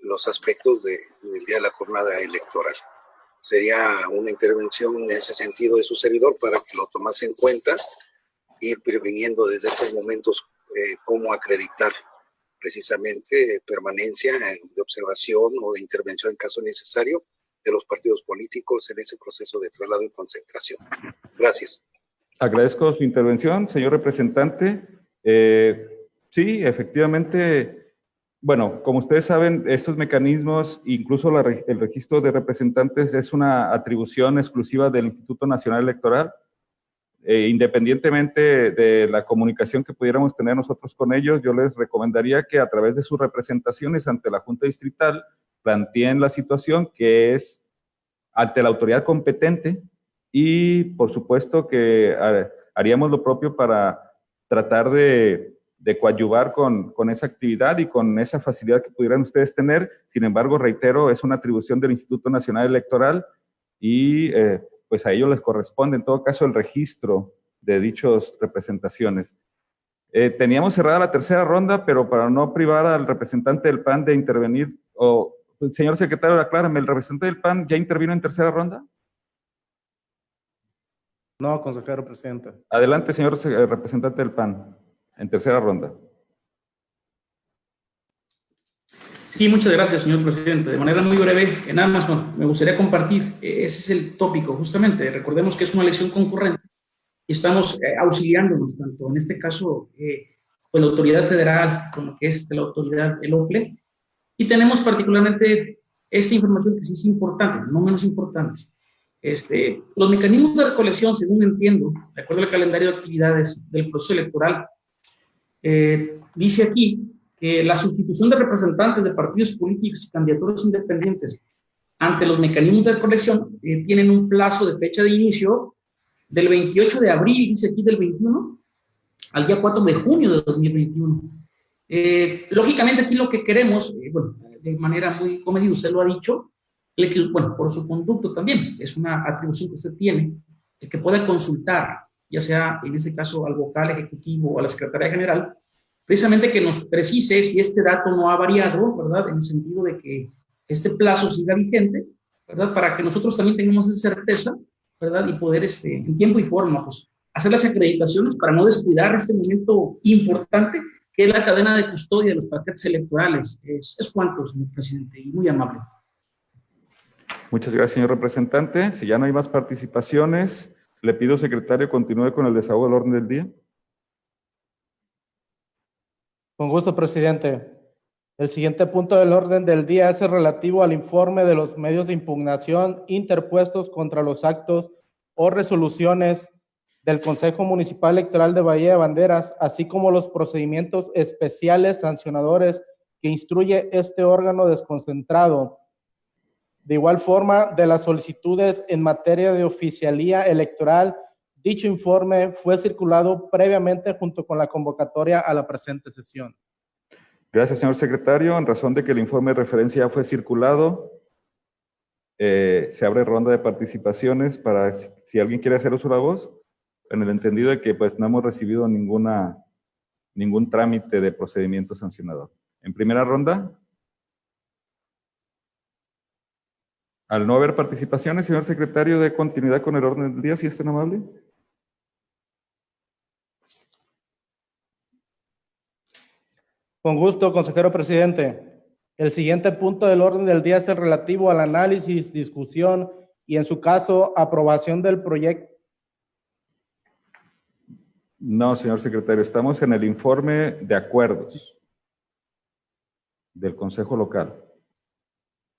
los aspectos del día de la jornada electoral. Sería una intervención en ese sentido de su servidor para que lo tomase en cuenta, ir previniendo desde estos momentos cómo acreditar precisamente permanencia de observación o de intervención en caso necesario de los partidos políticos en ese proceso de traslado y concentración. Gracias. Agradezco su intervención, señor representante. Sí, efectivamente, bueno, como ustedes saben, estos mecanismos, incluso el registro de representantes, es una atribución exclusiva del Instituto Nacional Electoral. Independientemente de la comunicación que pudiéramos tener nosotros con ellos, yo les recomendaría que a través de sus representaciones ante la Junta Distrital planteen la situación que es ante la autoridad competente, y por supuesto que haríamos lo propio para tratar de coadyuvar con esa actividad y con esa facilidad que pudieran ustedes tener. Sin embargo, reitero, es una atribución del Instituto Nacional Electoral y pues a ellos les corresponde en todo caso el registro de dichas representaciones. Teníamos cerrada la tercera ronda, pero para no privar al representante del PAN de intervenir, señor secretario, aclárame, ¿el representante del PAN ya intervino en tercera ronda? No, consejero presidente. Adelante, señor representante del PAN, en tercera ronda. Sí, muchas gracias, señor presidente. De manera muy breve, nada más me gustaría compartir, ese es el tópico, justamente. Recordemos que es una elección concurrente y estamos auxiliándonos, tanto en este caso, pues la autoridad federal, con lo que es la autoridad, el OPLE, y tenemos particularmente esta información que sí es importante, no menos importante. Los mecanismos de recolección, según entiendo, de acuerdo al calendario de actividades del proceso electoral, dice aquí que la sustitución de representantes de partidos políticos y candidaturas independientes ante los mecanismos de recolección tienen un plazo de fecha de inicio del 28 de abril, dice aquí del 21, al día 4 de junio de 2021. Lógicamente aquí lo que queremos, bueno, de manera muy comedida, usted lo ha dicho, bueno, por su conducto también, es una atribución que usted tiene, el que pueda consultar, ya sea en este caso al vocal ejecutivo o a la Secretaría General, precisamente que nos precise si este dato no ha variado, ¿verdad? En el sentido de que este plazo siga vigente, ¿verdad? Para que nosotros también tengamos esa certeza, ¿verdad? Y poder, en tiempo y forma, pues, hacer las acreditaciones para no descuidar este momento importante que es la cadena de custodia de los paquetes electorales. Es cuanto, señor presidente, y muy amable. Muchas gracias, señor representante. Si ya no hay más participaciones, le pido, secretario, continúe con el desahogo del orden del día. Con gusto, presidente. El siguiente punto del orden del día es el relativo al informe de los medios de impugnación interpuestos contra los actos o resoluciones del Consejo Municipal Electoral de Bahía de Banderas, así como los procedimientos especiales sancionadores que instruye este órgano desconcentrado. De igual forma, de las solicitudes en materia de oficialía electoral, dicho informe fue circulado previamente junto con la convocatoria a la presente sesión. Gracias, señor secretario. En razón de que el informe de referencia ya fue circulado, se abre ronda de participaciones para si alguien quiere hacer uso de la voz, en el entendido de que pues no hemos recibido ningún trámite de procedimiento sancionador. En primera ronda, al no haber participaciones, señor secretario, de continuidad con el orden del día, si es tan amable. Con gusto, consejero presidente. El siguiente punto del orden del día es el relativo al análisis, discusión y, en su caso, aprobación del proyecto. No, señor secretario, estamos en el informe de acuerdos del Consejo Local.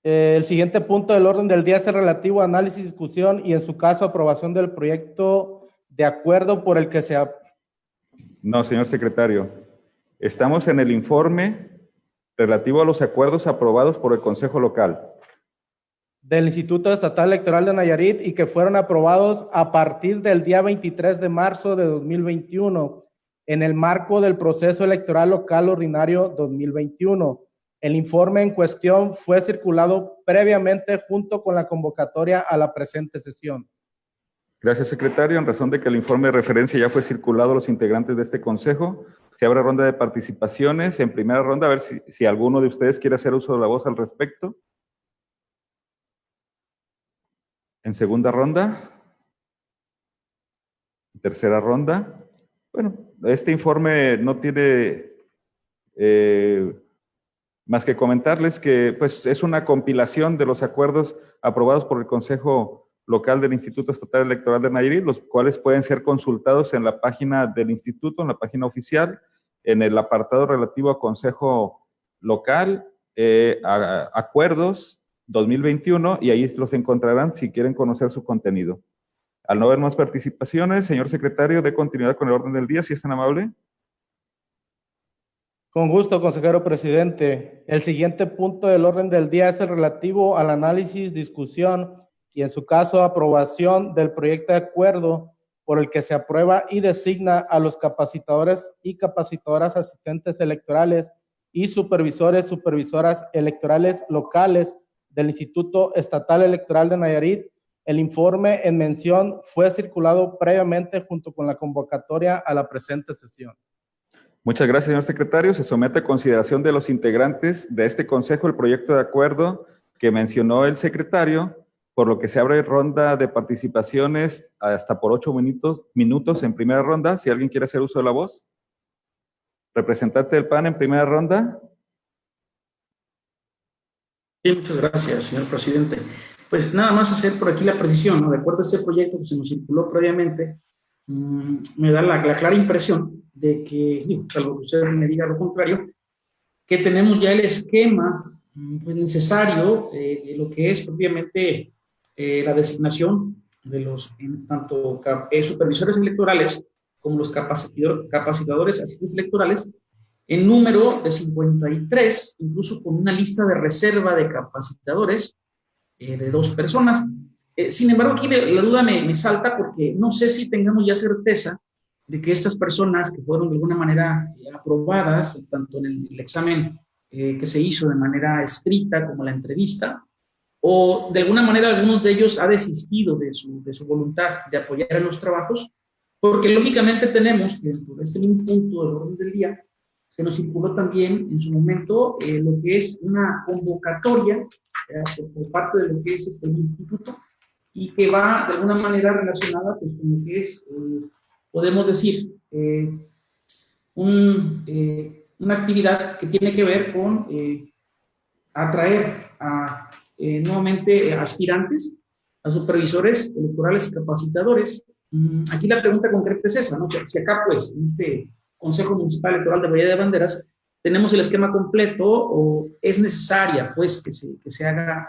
El siguiente punto del orden del día es el relativo a análisis, discusión y, en su caso, aprobación del proyecto de acuerdo por el que se... No, señor secretario, estamos en el informe relativo a los acuerdos aprobados por el Consejo Local. Del Instituto Estatal Electoral de Nayarit y que fueron aprobados a partir del día 23 de marzo de 2021 en el marco del proceso electoral local ordinario 2021. El informe en cuestión fue circulado previamente junto con la convocatoria a la presente sesión. Gracias, secretario. En razón de que el informe de referencia ya fue circulado a los integrantes de este consejo, se abre ronda de participaciones. En primera ronda, a ver si alguno de ustedes quiere hacer uso de la voz al respecto. En segunda ronda. Tercera ronda. Bueno, este informe no tiene más que comentarles que pues, es una compilación de los acuerdos aprobados por el Consejo Local del Instituto Estatal Electoral de Nayarit, los cuales pueden ser consultados en la página del instituto, en la página oficial, en el apartado relativo a Consejo Local, Acuerdos 2021, y ahí los encontrarán si quieren conocer su contenido. Al no haber más participaciones, señor secretario, dé continuidad con el orden del día, si es tan amable. Con gusto, consejero presidente. El siguiente punto del orden del día es el relativo al análisis, discusión y, en su caso, aprobación del proyecto de acuerdo por el que se aprueba y designa a los capacitadores y capacitadoras asistentes electorales y supervisoras electorales locales del Instituto Estatal Electoral de Nayarit. El informe en mención fue circulado previamente junto con la convocatoria a la presente sesión. Muchas gracias, señor secretario. Se somete a consideración de los integrantes de este consejo el proyecto de acuerdo que mencionó el secretario, por lo que se abre ronda de participaciones hasta por 8 minutos en primera ronda. Si alguien quiere hacer uso de la voz. Representante del PAN en primera ronda. Sí, muchas gracias, señor presidente. Pues nada más hacer por aquí la precisión, ¿no? De acuerdo a este proyecto que se nos circuló previamente, me da la clara impresión de que, salvo que usted me diga lo contrario, que tenemos ya el esquema pues, necesario de lo que es propiamente la designación de los tanto supervisores electorales como los capacitadores asistentes electorales en número de 53, incluso con una lista de reserva de capacitadores de 2 personas. Sin embargo, aquí la duda me salta porque no sé si tengamos ya certeza de que estas personas que fueron de alguna manera aprobadas, tanto en el examen que se hizo de manera escrita como la entrevista, o de alguna manera algunos de ellos ha desistido de su voluntad de apoyar en los trabajos, porque lógicamente tenemos que por este mismo punto del orden del día se nos circuló también en su momento lo que es una convocatoria por parte de lo que es el instituto y que va de alguna manera relacionada pues, con lo que es, podemos decir, una actividad que tiene que ver con atraer a nuevamente aspirantes, a supervisores electorales y capacitadores. Aquí la pregunta concreta es esa, ¿no? Si acá, pues, en este Consejo Municipal Electoral de Bahía de Banderas, tenemos el esquema completo o es necesaria, pues, que se haga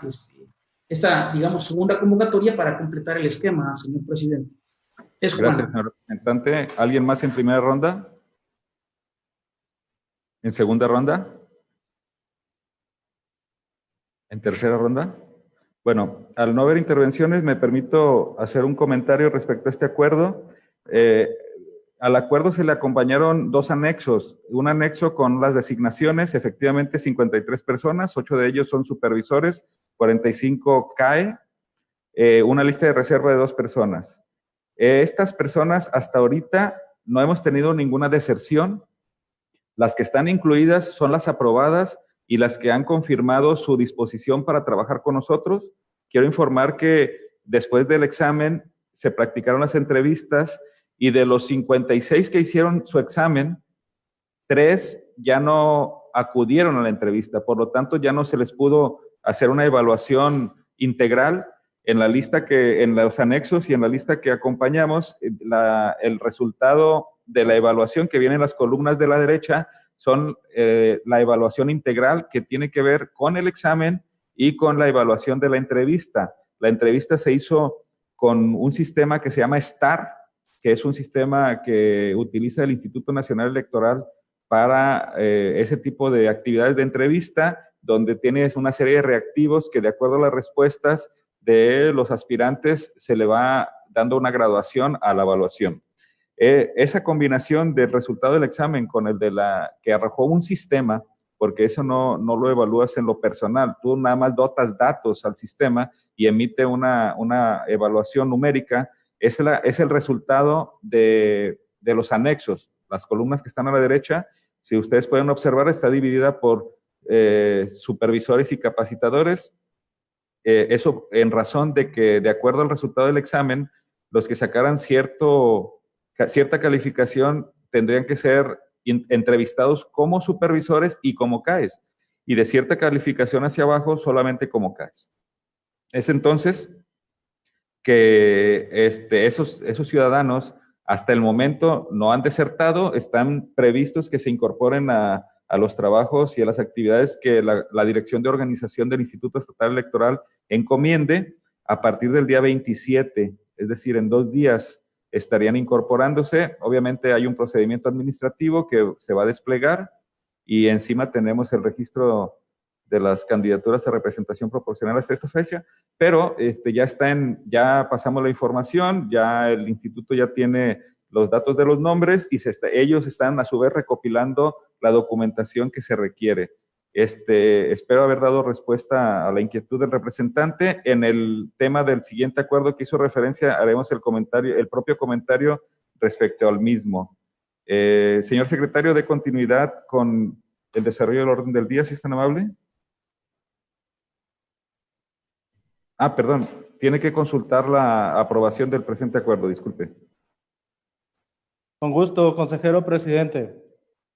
esta, digamos, segunda convocatoria para completar el esquema, señor presidente. Gracias, señor representante. ¿Alguien más en primera ronda? ¿En segunda ronda? ¿En tercera ronda? Bueno, al no haber intervenciones, me permito hacer un comentario respecto a este acuerdo. Al acuerdo se le acompañaron 2 anexos. Un anexo con las designaciones, efectivamente 53 personas, 8 de ellos son supervisores, 45 CAE, una lista de reserva de 2 personas. Estas personas hasta ahorita no hemos tenido ninguna deserción. Las que están incluidas son las aprobadas y las que han confirmado su disposición para trabajar con nosotros. Quiero informar que después del examen se practicaron las entrevistas y de los 56 que hicieron su examen, 3 ya no acudieron a la entrevista. Por lo tanto, ya no se les pudo hacer una evaluación integral. En la lista en los anexos y en la lista que acompañamos, el resultado de la evaluación que viene en las columnas de la derecha son la evaluación integral que tiene que ver con el examen y con la evaluación de la entrevista. La entrevista se hizo con un sistema que se llama STAR, que es un sistema que utiliza el Instituto Nacional Electoral para ese tipo de actividades de entrevista, donde tienes una serie de reactivos que de acuerdo a las respuestas de los aspirantes se le va dando una graduación a la evaluación. Esa combinación del resultado del examen con el de que arrojó un sistema, porque eso no lo evalúas en lo personal, tú nada más dotas datos al sistema y emite una evaluación numérica, es el resultado de los anexos. Las columnas que están a la derecha, si ustedes pueden observar, está dividida por supervisores y capacitadores. Eso en razón de que, de acuerdo al resultado del examen, los que sacaran cierta calificación tendrían que ser entrevistados como supervisores y como CAES, y de cierta calificación hacia abajo solamente como CAES. Es entonces que esos ciudadanos hasta el momento no han desertado, están previstos que se incorporen a los trabajos y a las actividades que la Dirección de Organización del Instituto Estatal Electoral encomiende a partir del día 27, es decir, en 2 días estarían incorporándose. Obviamente hay un procedimiento administrativo que se va a desplegar y encima tenemos el registro de las candidaturas a representación proporcional hasta esta fecha, pero ya pasamos la información, ya el instituto ya tiene los datos de los nombres y ellos están a su vez recopilando la documentación que se requiere. Espero haber dado respuesta a la inquietud del representante. En el tema del siguiente acuerdo que hizo referencia, haremos el propio comentario respecto al mismo. Señor secretario, de continuidad con el desarrollo del orden del día, si es tan amable. Perdón, tiene que consultar la aprobación del presente acuerdo, disculpe. Con gusto, consejero presidente.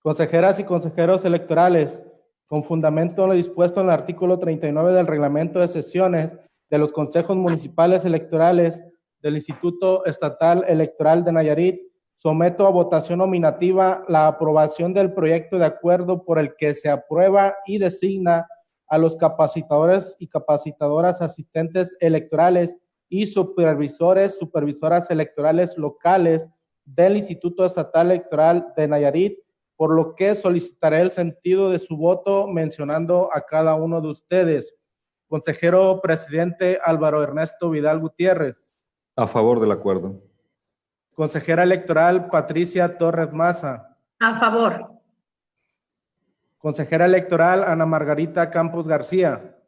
Consejeras y consejeros electorales, con fundamento en lo dispuesto en el artículo 39 del reglamento de sesiones de los consejos municipales electorales del Instituto Estatal Electoral de Nayarit, someto a votación nominativa la aprobación del proyecto de acuerdo por el que se aprueba y designa a los capacitadores y capacitadoras asistentes electorales y supervisoras electorales locales del Instituto Estatal Electoral de Nayarit, por lo que solicitaré el sentido de su voto mencionando a cada uno de ustedes. Consejero presidente Álvaro Ernesto Vidal Gutiérrez. A favor del acuerdo. Consejera electoral Patricia Torres Maza. A favor. Consejera electoral Ana Margarita Campos García.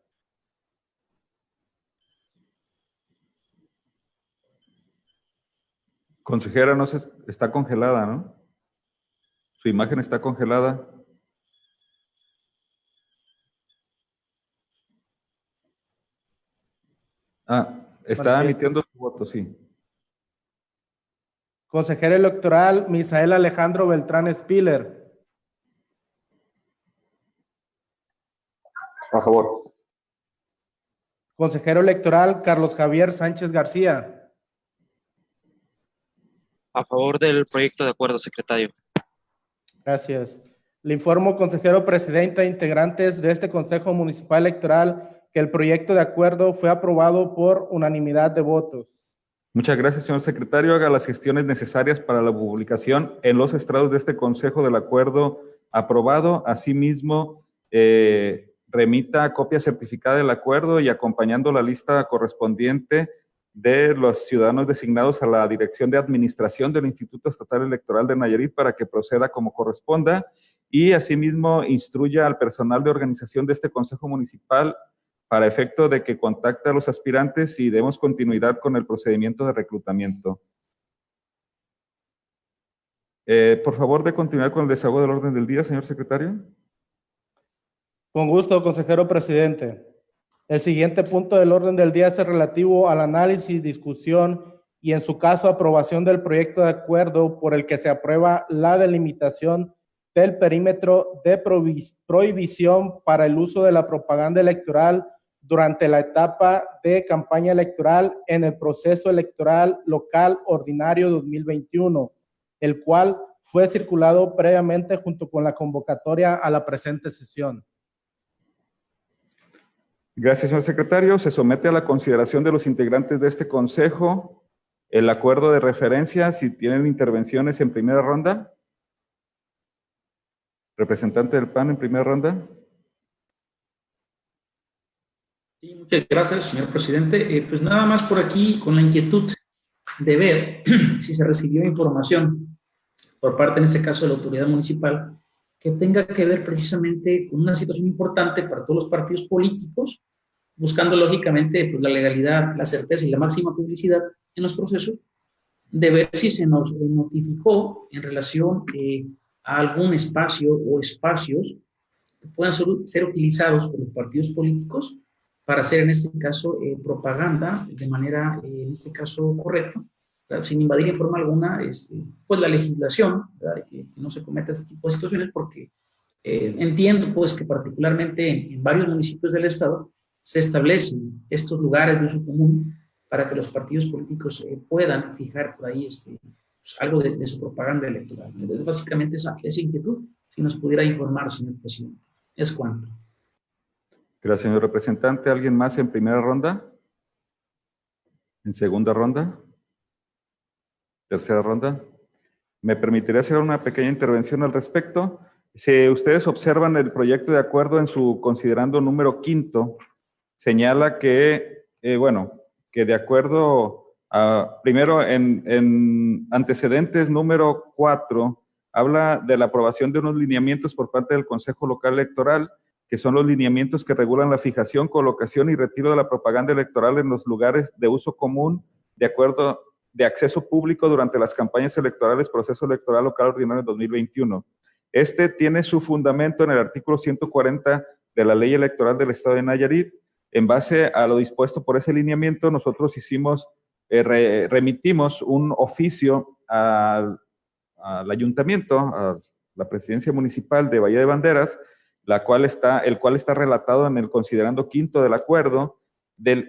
Consejera, está congelada, ¿no? Su imagen está congelada. Está emitiendo su voto, sí. Consejera electoral Misael Alejandro Beltrán Spiller. A favor. Consejero electoral Carlos Javier Sánchez García. A favor del proyecto de acuerdo, secretario. Gracias. Le informo, consejero presidente e integrantes de este Consejo Municipal Electoral, que el proyecto de acuerdo fue aprobado por unanimidad de votos. Muchas gracias, señor secretario. Haga las gestiones necesarias para la publicación en los estrados de este Consejo del acuerdo aprobado. Asimismo, remita copia certificada del acuerdo y acompañando la lista correspondiente de los ciudadanos designados a la Dirección de Administración del Instituto Estatal Electoral de Nayarit para que proceda como corresponda y asimismo instruya al personal de organización de este Consejo Municipal para efecto de que contacte a los aspirantes y demos continuidad con el procedimiento de reclutamiento. Por favor, de continuar con el desahogo del orden del día, señor secretario. Con gusto, consejero presidente. El siguiente punto del orden del día es el relativo al análisis, discusión y, en su caso, aprobación del proyecto de acuerdo por el que se aprueba la delimitación del perímetro de prohibición para el uso de la propaganda electoral durante la etapa de campaña electoral en el proceso electoral local ordinario 2021, el cual fue circulado previamente junto con la convocatoria a la presente sesión. Gracias, señor secretario. Se somete a la consideración de los integrantes de este consejo el acuerdo de referencia. Si tienen intervenciones en primera ronda. Representante del PAN en primera ronda. Sí, muchas gracias, señor presidente. Pues nada más por aquí con la inquietud de ver si se recibió información por parte, en este caso, de la autoridad municipal, que tenga que ver precisamente con una situación importante para todos los partidos políticos, buscando lógicamente pues, la legalidad, la certeza y la máxima publicidad en los procesos, de ver si se nos notificó en relación a algún espacio o espacios que puedan ser utilizados por los partidos políticos para hacer, en este caso, propaganda de manera, en este caso, correcta, ¿verdad? Sin invadir en forma alguna pues la legislación, que no se cometa este tipo de situaciones, porque entiendo pues que particularmente en varios municipios del estado se establecen estos lugares de uso común para que los partidos políticos puedan fijar por ahí pues algo de su propaganda electoral. Es básicamente esa inquietud, si nos pudiera informar, señor presidente. Es cuanto. Gracias, señor representante. ¿Alguien más en primera ronda? ¿En segunda ronda? ¿Tercera ronda? ¿Me permitiría hacer una pequeña intervención al respecto? Si ustedes observan el proyecto de acuerdo en su considerando número 5, señala que, que de acuerdo a, primero en antecedentes número 4, habla de la aprobación de unos lineamientos por parte del Consejo Local Electoral, que son los lineamientos que regulan la fijación, colocación y retiro de la propaganda electoral en los lugares de uso común, de acuerdo de acceso público durante las campañas electorales, proceso electoral local ordinario 2021. Este tiene su fundamento en el artículo 140 de la Ley Electoral del Estado de Nayarit. En base a lo dispuesto por ese lineamiento, nosotros remitimos un oficio al ayuntamiento, a la presidencia municipal de Valle de Banderas, el cual está relatado en el considerando 5 del acuerdo,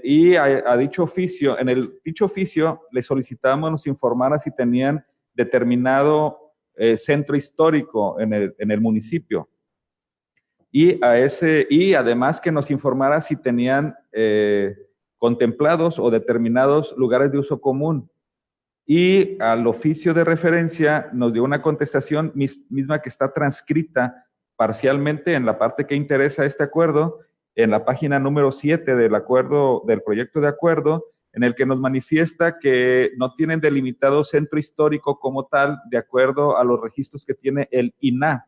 y a dicho oficio, dicho oficio le solicitamos nos informara si tenían determinado centro histórico en el municipio. Y además que nos informara si tenían contemplados o determinados lugares de uso común. Y al oficio de referencia nos dio una contestación misma que está transcrita parcialmente en la parte que interesa este acuerdo, en la página número 7 del proyecto de acuerdo, en el que nos manifiesta que no tienen delimitado centro histórico como tal, de acuerdo a los registros que tiene el INAH,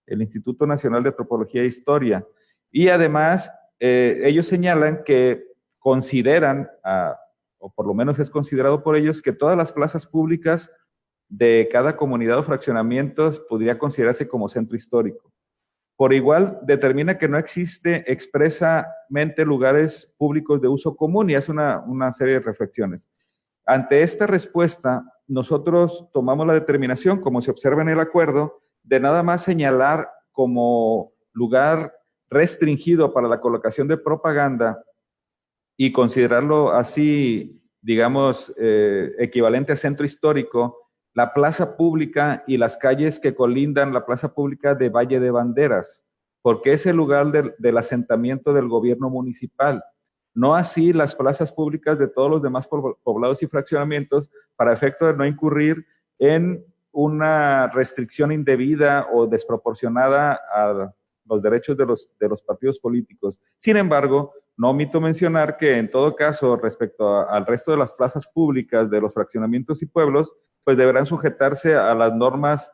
el Instituto Nacional de Antropología e Historia. Y además, ellos señalan que consideran, o por lo menos es considerado por ellos, que todas las plazas públicas de cada comunidad o fraccionamientos podría considerarse como centro histórico. Por igual, determina que no existe expresamente lugares públicos de uso común y hace una serie de reflexiones. Ante esta respuesta, nosotros tomamos la determinación, como se observa en el acuerdo, de nada más señalar como lugar restringido para la colocación de propaganda y considerarlo así, digamos, equivalente a centro histórico, la plaza pública y las calles que colindan la plaza pública de Valle de Banderas, porque es el lugar del asentamiento del gobierno municipal. No así las plazas públicas de todos los demás poblados y fraccionamientos, para efecto de no incurrir en una restricción indebida o desproporcionada a los derechos de los partidos políticos. Sin embargo, no omito mencionar que en todo caso, respecto al resto de las plazas públicas de los fraccionamientos y pueblos, pues deberán sujetarse a las normas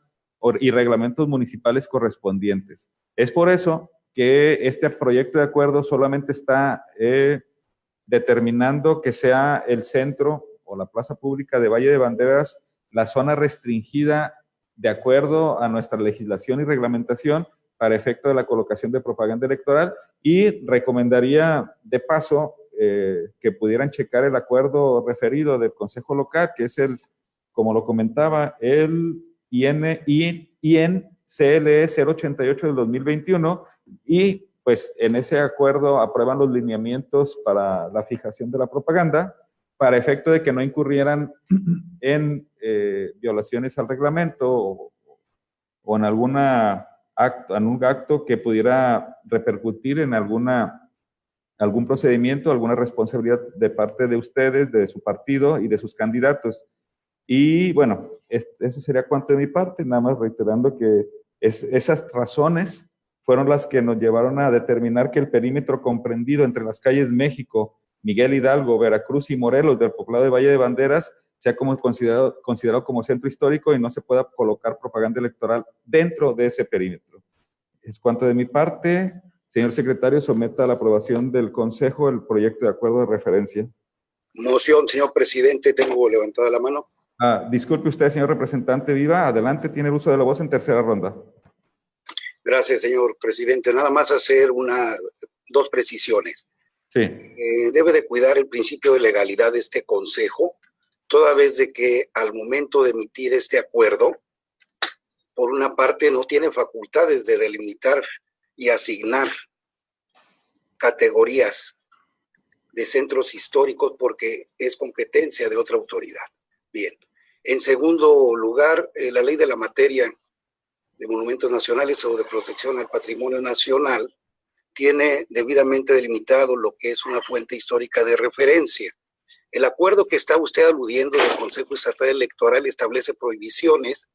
y reglamentos municipales correspondientes. Es por eso que este proyecto de acuerdo solamente está determinando que sea el centro o la plaza pública de Valle de Banderas la zona restringida de acuerdo a nuestra legislación y reglamentación para efecto de la colocación de propaganda electoral, y recomendaría de paso que pudieran checar el acuerdo referido del Consejo Local, que es como lo comentaba, el IN CLE 088 del 2021 y pues en ese acuerdo aprueban los lineamientos para la fijación de la propaganda para efecto de que no incurrieran en violaciones al reglamento o en algún acto que pudiera repercutir en algún procedimiento, alguna responsabilidad de parte de ustedes, de su partido y de sus candidatos. Y bueno, eso sería cuanto de mi parte, nada más reiterando que esas razones fueron las que nos llevaron a determinar que el perímetro comprendido entre las calles México, Miguel Hidalgo, Veracruz y Morelos del poblado de Valle de Banderas sea como considerado como centro histórico y no se pueda colocar propaganda electoral dentro de ese perímetro. Es cuanto de mi parte. Señor secretario, someta a la aprobación del Consejo el proyecto de acuerdo de referencia. Moción, señor presidente, tengo levantada la mano. Disculpe usted, señor representante Viva, adelante, tiene el uso de la voz en tercera ronda. Gracias, señor presidente. Nada más hacer dos precisiones. Sí. Debe de cuidar el principio de legalidad de este consejo, toda vez de que al momento de emitir este acuerdo, por una parte no tiene facultades de delimitar y asignar categorías de centros históricos porque es competencia de otra autoridad. Bien. En segundo lugar, la ley de la materia de monumentos nacionales o de protección al patrimonio nacional tiene debidamente delimitado lo que es una fuente histórica de referencia. El acuerdo que está usted aludiendo del Consejo Estatal Electoral establece prohibiciones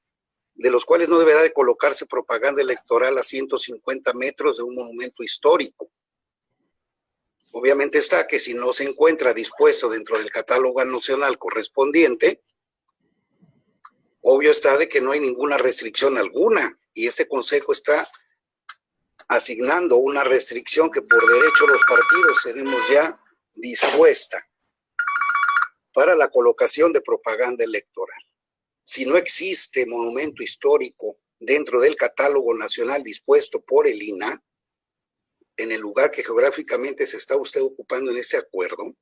de los cuales no deberá de colocarse propaganda electoral a 150 metros de un monumento histórico. Obviamente está que si no se encuentra dispuesto dentro del catálogo nacional correspondiente, obvio está de que no hay ninguna restricción alguna y este consejo está asignando una restricción que por derecho los partidos tenemos ya dispuesta para la colocación de propaganda electoral. Si no existe monumento histórico dentro del catálogo nacional dispuesto por el INAH, en el lugar que geográficamente se está usted ocupando en este acuerdo,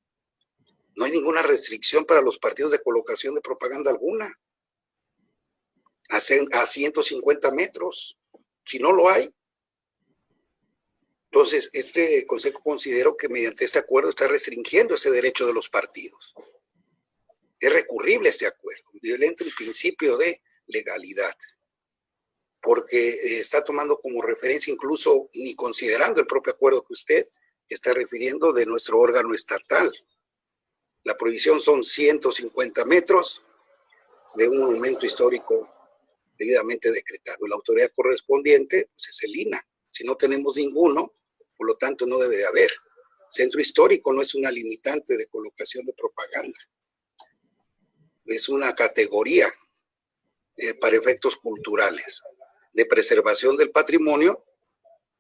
no hay ninguna restricción para los partidos de colocación de propaganda alguna. A 150 metros, si no lo hay. Entonces, este consejo considero que mediante este acuerdo está restringiendo ese derecho de los partidos. Es recurrible este acuerdo, violenta el principio de legalidad, porque está tomando como referencia incluso, ni considerando el propio acuerdo que usted está refiriendo de nuestro órgano estatal. La prohibición son 150 metros de un monumento histórico debidamente decretado. La autoridad correspondiente pues es el INAH. Si no tenemos ninguno, por lo tanto no debe de haber. Centro histórico no es una limitante de colocación de propaganda. Es una categoría para efectos culturales. De preservación del patrimonio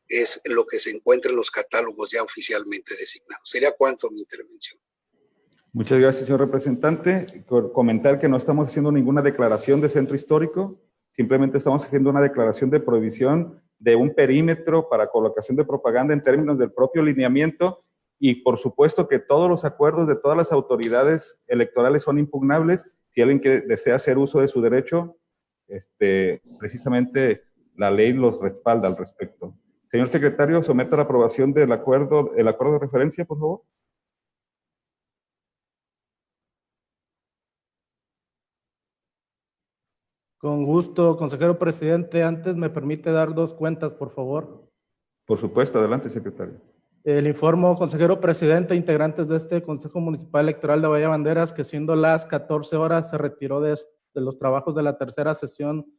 es lo que se encuentra en los catálogos ya oficialmente designados. Sería cuanto mi intervención. Muchas gracias, señor representante. Comentar que no estamos haciendo ninguna declaración de centro histórico, simplemente estamos haciendo una declaración de prohibición de un perímetro para colocación de propaganda en términos del propio lineamiento y por supuesto que todos los acuerdos de todas las autoridades electorales son impugnables. Si alguien que desea hacer uso de su derecho, precisamente la ley los respalda al respecto. Señor secretario, someta a la aprobación del acuerdo, el acuerdo de referencia, por favor. Con gusto, consejero presidente. Antes me permite dar dos cuentas, por favor. Por supuesto, adelante, secretario. El informo, consejero presidente, integrantes de este Consejo Municipal Electoral de Valle de Banderas, que siendo las 14 horas se retiró de los trabajos de la tercera sesión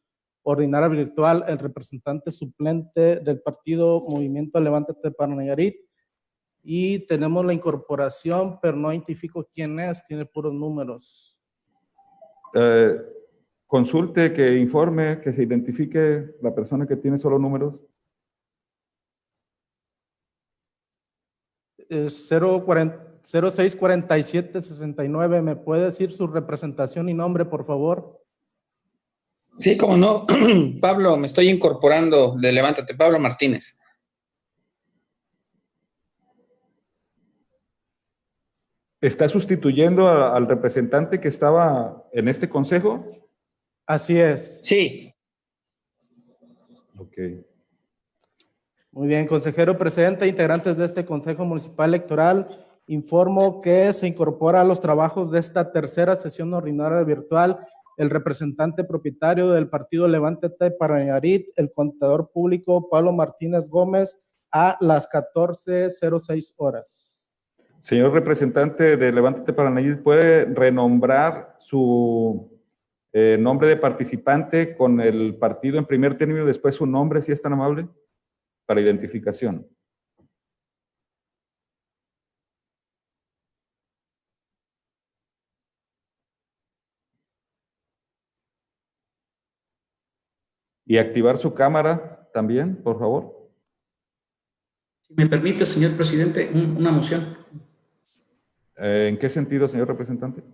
ordinaria virtual el representante suplente del partido Movimiento Levántate para Nayarit. Y tenemos la incorporación, pero no identifico quién es, tiene puros números. Consulte, que informe, que se identifique la persona que tiene solo números. 064769. ¿Me puede decir su representación y nombre, por favor? Sí, cómo no. Pablo, me estoy incorporando de Levántate. Pablo Martínez. ¿Está sustituyendo al representante que estaba en este consejo? Así es. Sí. Muy bien, consejero presidente, integrantes de este Consejo Municipal Electoral, informo que se incorpora a los trabajos de esta tercera sesión ordinaria virtual el representante propietario del partido Levántate para Nayarit, el contador público Pablo Martínez Gómez, a las 14:06 horas. Señor representante de Levántate para Nayarit, ¿puede renombrar su nombre de participante con el partido en primer término y después su nombre, si es tan amable, para identificación? Y activar su cámara también, por favor. Si me permite, señor presidente, una moción. ¿En qué sentido, señor representante?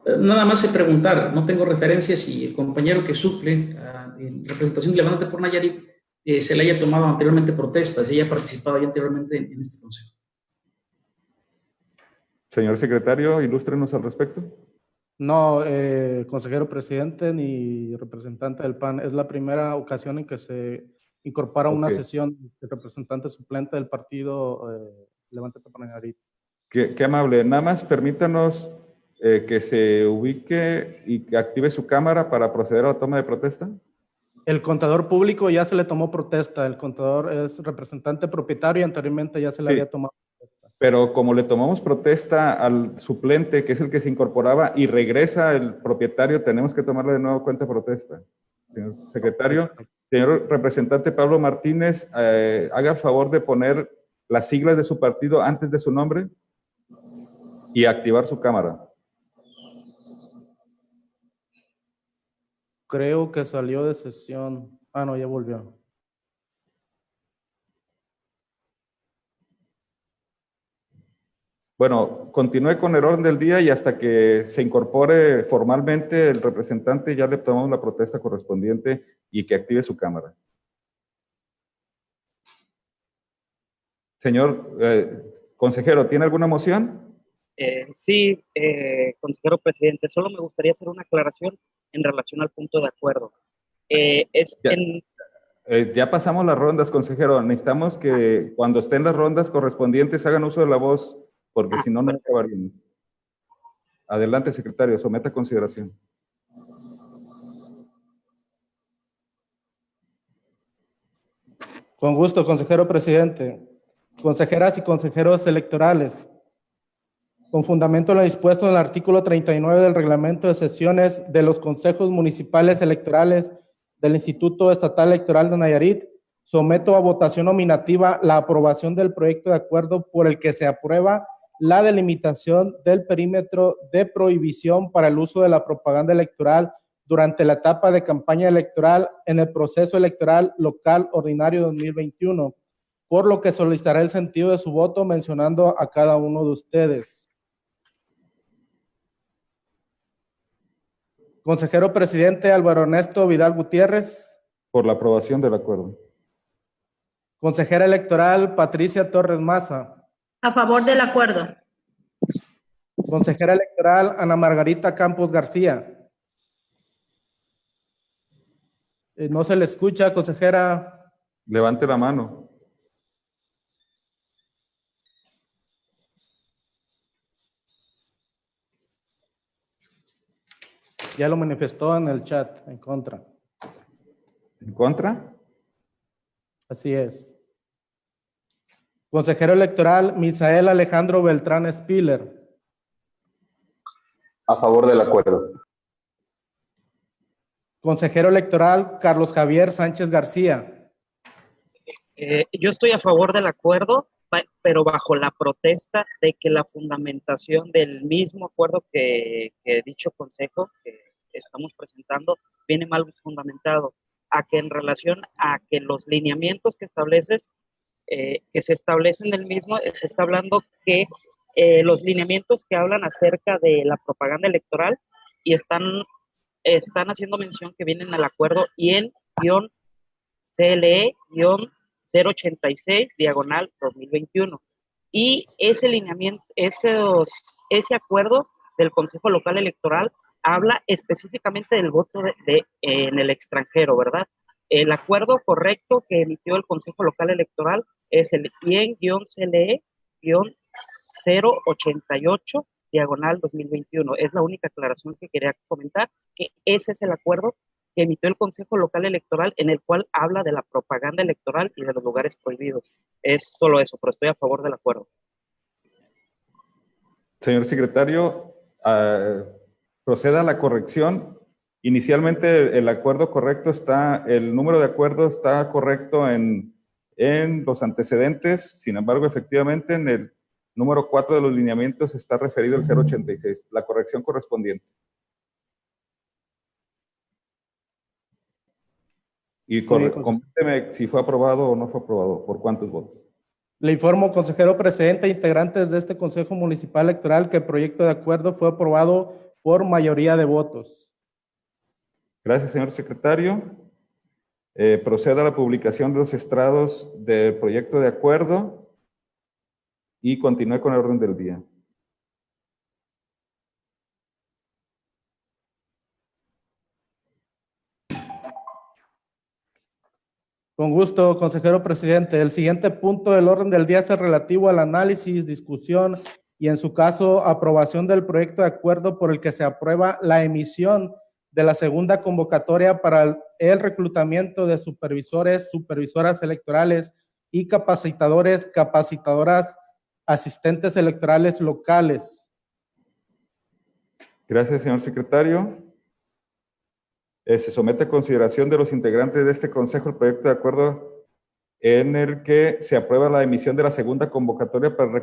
Nada más de preguntar, no tengo referencias si el compañero que suple en representación de Levántate por Nayarit se le haya tomado anteriormente protestas, si haya participado ya anteriormente en este consejo. Señor secretario, ilústrenos al respecto. No, consejero presidente ni representante del PAN. Es la primera ocasión en que se incorpora una sesión de representante suplente del partido Levántate para Nayarit. Qué amable. Nada más permítanos que se ubique y que active su cámara para proceder a la toma de protesta. El contador público ya se le tomó protesta. El contador es representante propietario y anteriormente ya se le había tomado. Pero como le tomamos protesta al suplente, que es el que se incorporaba, y regresa el propietario, tenemos que tomarle de nuevo cuenta protesta. Señor secretario, señor representante Pablo Martínez, haga el favor de poner las siglas de su partido antes de su nombre y activar su cámara. Creo que salió de sesión. Ah, no, ya volvió. Bueno, continúe con el orden del día y hasta que se incorpore formalmente el representante ya le tomamos la protesta correspondiente y que active su cámara. Señor consejero, ¿tiene alguna moción? Sí, consejero presidente, solo me gustaría hacer una aclaración en relación al punto de acuerdo. Ya pasamos las rondas, consejero. Necesitamos que cuando estén las rondas correspondientes hagan uso de la voz, porque si no, no acabaríamos. Adelante, secretario, someta a consideración. Con gusto, consejero presidente. Consejeras y consejeros electorales. Con fundamento en lo dispuesto en el artículo 39 del reglamento de sesiones de los consejos municipales electorales del Instituto Estatal Electoral de Nayarit, someto a votación nominativa la aprobación del proyecto de acuerdo por el que se aprueba la delimitación del perímetro de prohibición para el uso de la propaganda electoral durante la etapa de campaña electoral en el proceso electoral local ordinario 2021, por lo que solicitaré el sentido de su voto mencionando a cada uno de ustedes. Consejero presidente Álvaro Ernesto Vidal Gutiérrez. Por la aprobación del acuerdo. Consejera electoral Patricia Torres Maza. A favor del acuerdo. Consejera electoral Ana Margarita Campos García. No se le escucha, consejera. Levante la mano. Ya lo manifestó en el chat, en contra. ¿En contra? Así es. Consejero electoral Misael Alejandro Beltrán Spiller. A favor del acuerdo. Consejero electoral Carlos Javier Sánchez García. Yo estoy a favor del acuerdo, pero bajo la protesta de que la fundamentación del mismo acuerdo que dicho consejo que estamos presentando viene mal fundamentado, a que en relación a que los lineamientos que se establecen del mismo, se está hablando que los lineamientos que hablan acerca de la propaganda electoral y están haciendo mención que vienen al acuerdo y en CLE-086/2021. Y ese lineamiento, ese acuerdo del Consejo Local Electoral habla específicamente del voto en el extranjero, ¿verdad? El acuerdo correcto que emitió el Consejo Local Electoral es el IEN-CLE-088, diagonal 2021. Es la única aclaración que quería comentar, que ese es el acuerdo que emitió el Consejo Local Electoral, en el cual habla de la propaganda electoral y de los lugares prohibidos. Es solo eso, pero estoy a favor del acuerdo. Señor secretario, proceda a la corrección. Inicialmente el acuerdo correcto está, el número de acuerdo está correcto en los antecedentes, sin embargo, efectivamente, en el número 4 de los lineamientos está referido el 086, la corrección correspondiente. Y coménteme si fue aprobado o no fue aprobado, ¿por cuántos votos? Le informo, consejero presidente e integrantes de este Consejo Municipal Electoral, que el proyecto de acuerdo fue aprobado por mayoría de votos. Gracias, señor secretario. Proceda a la publicación de los estrados del proyecto de acuerdo y continúe con el orden del día. Con gusto, consejero presidente. El siguiente punto del orden del día es el relativo al análisis, discusión y, en su caso, aprobación del proyecto de acuerdo por el que se aprueba la emisión de la segunda convocatoria para el reclutamiento de supervisores, supervisoras electorales y capacitadores, capacitadoras, asistentes electorales locales. Gracias, señor secretario. Se somete a consideración de los integrantes de este consejo el proyecto de acuerdo en el que se aprueba la emisión de la segunda convocatoria para el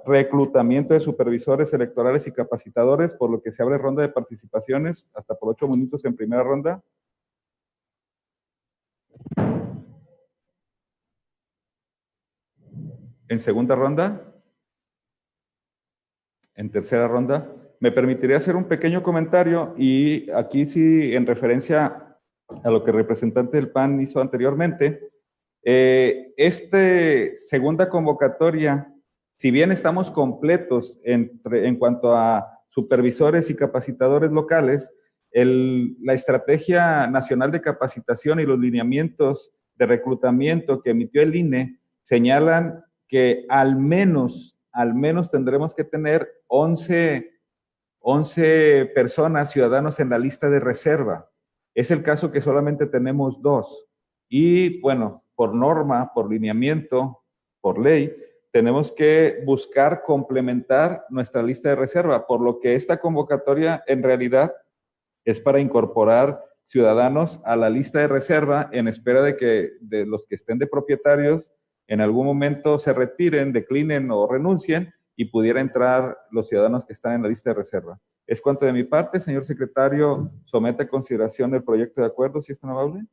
reclutamiento de supervisores electorales y capacitadores, por lo que se abre ronda de participaciones hasta por 8 minutos en primera ronda. En segunda ronda. En tercera ronda. Me permitiría hacer un pequeño comentario y aquí sí, en referencia a lo que el representante del PAN hizo anteriormente, segunda convocatoria, si bien estamos completos en cuanto a supervisores y capacitadores locales, la Estrategia Nacional de Capacitación y los lineamientos de reclutamiento que emitió el INE señalan que al menos tendremos que tener 11 personas, ciudadanos en la lista de reserva. Es el caso que solamente tenemos 2. Y bueno, por norma, por lineamiento, por ley, tenemos que buscar complementar nuestra lista de reserva, por lo que esta convocatoria en realidad es para incorporar ciudadanos a la lista de reserva en espera de que de los que estén de propietarios en algún momento se retiren, declinen o renuncien y pudiera entrar los ciudadanos que están en la lista de reserva. Es cuanto de mi parte, señor secretario, somete a consideración el proyecto de acuerdo, si es tan amable.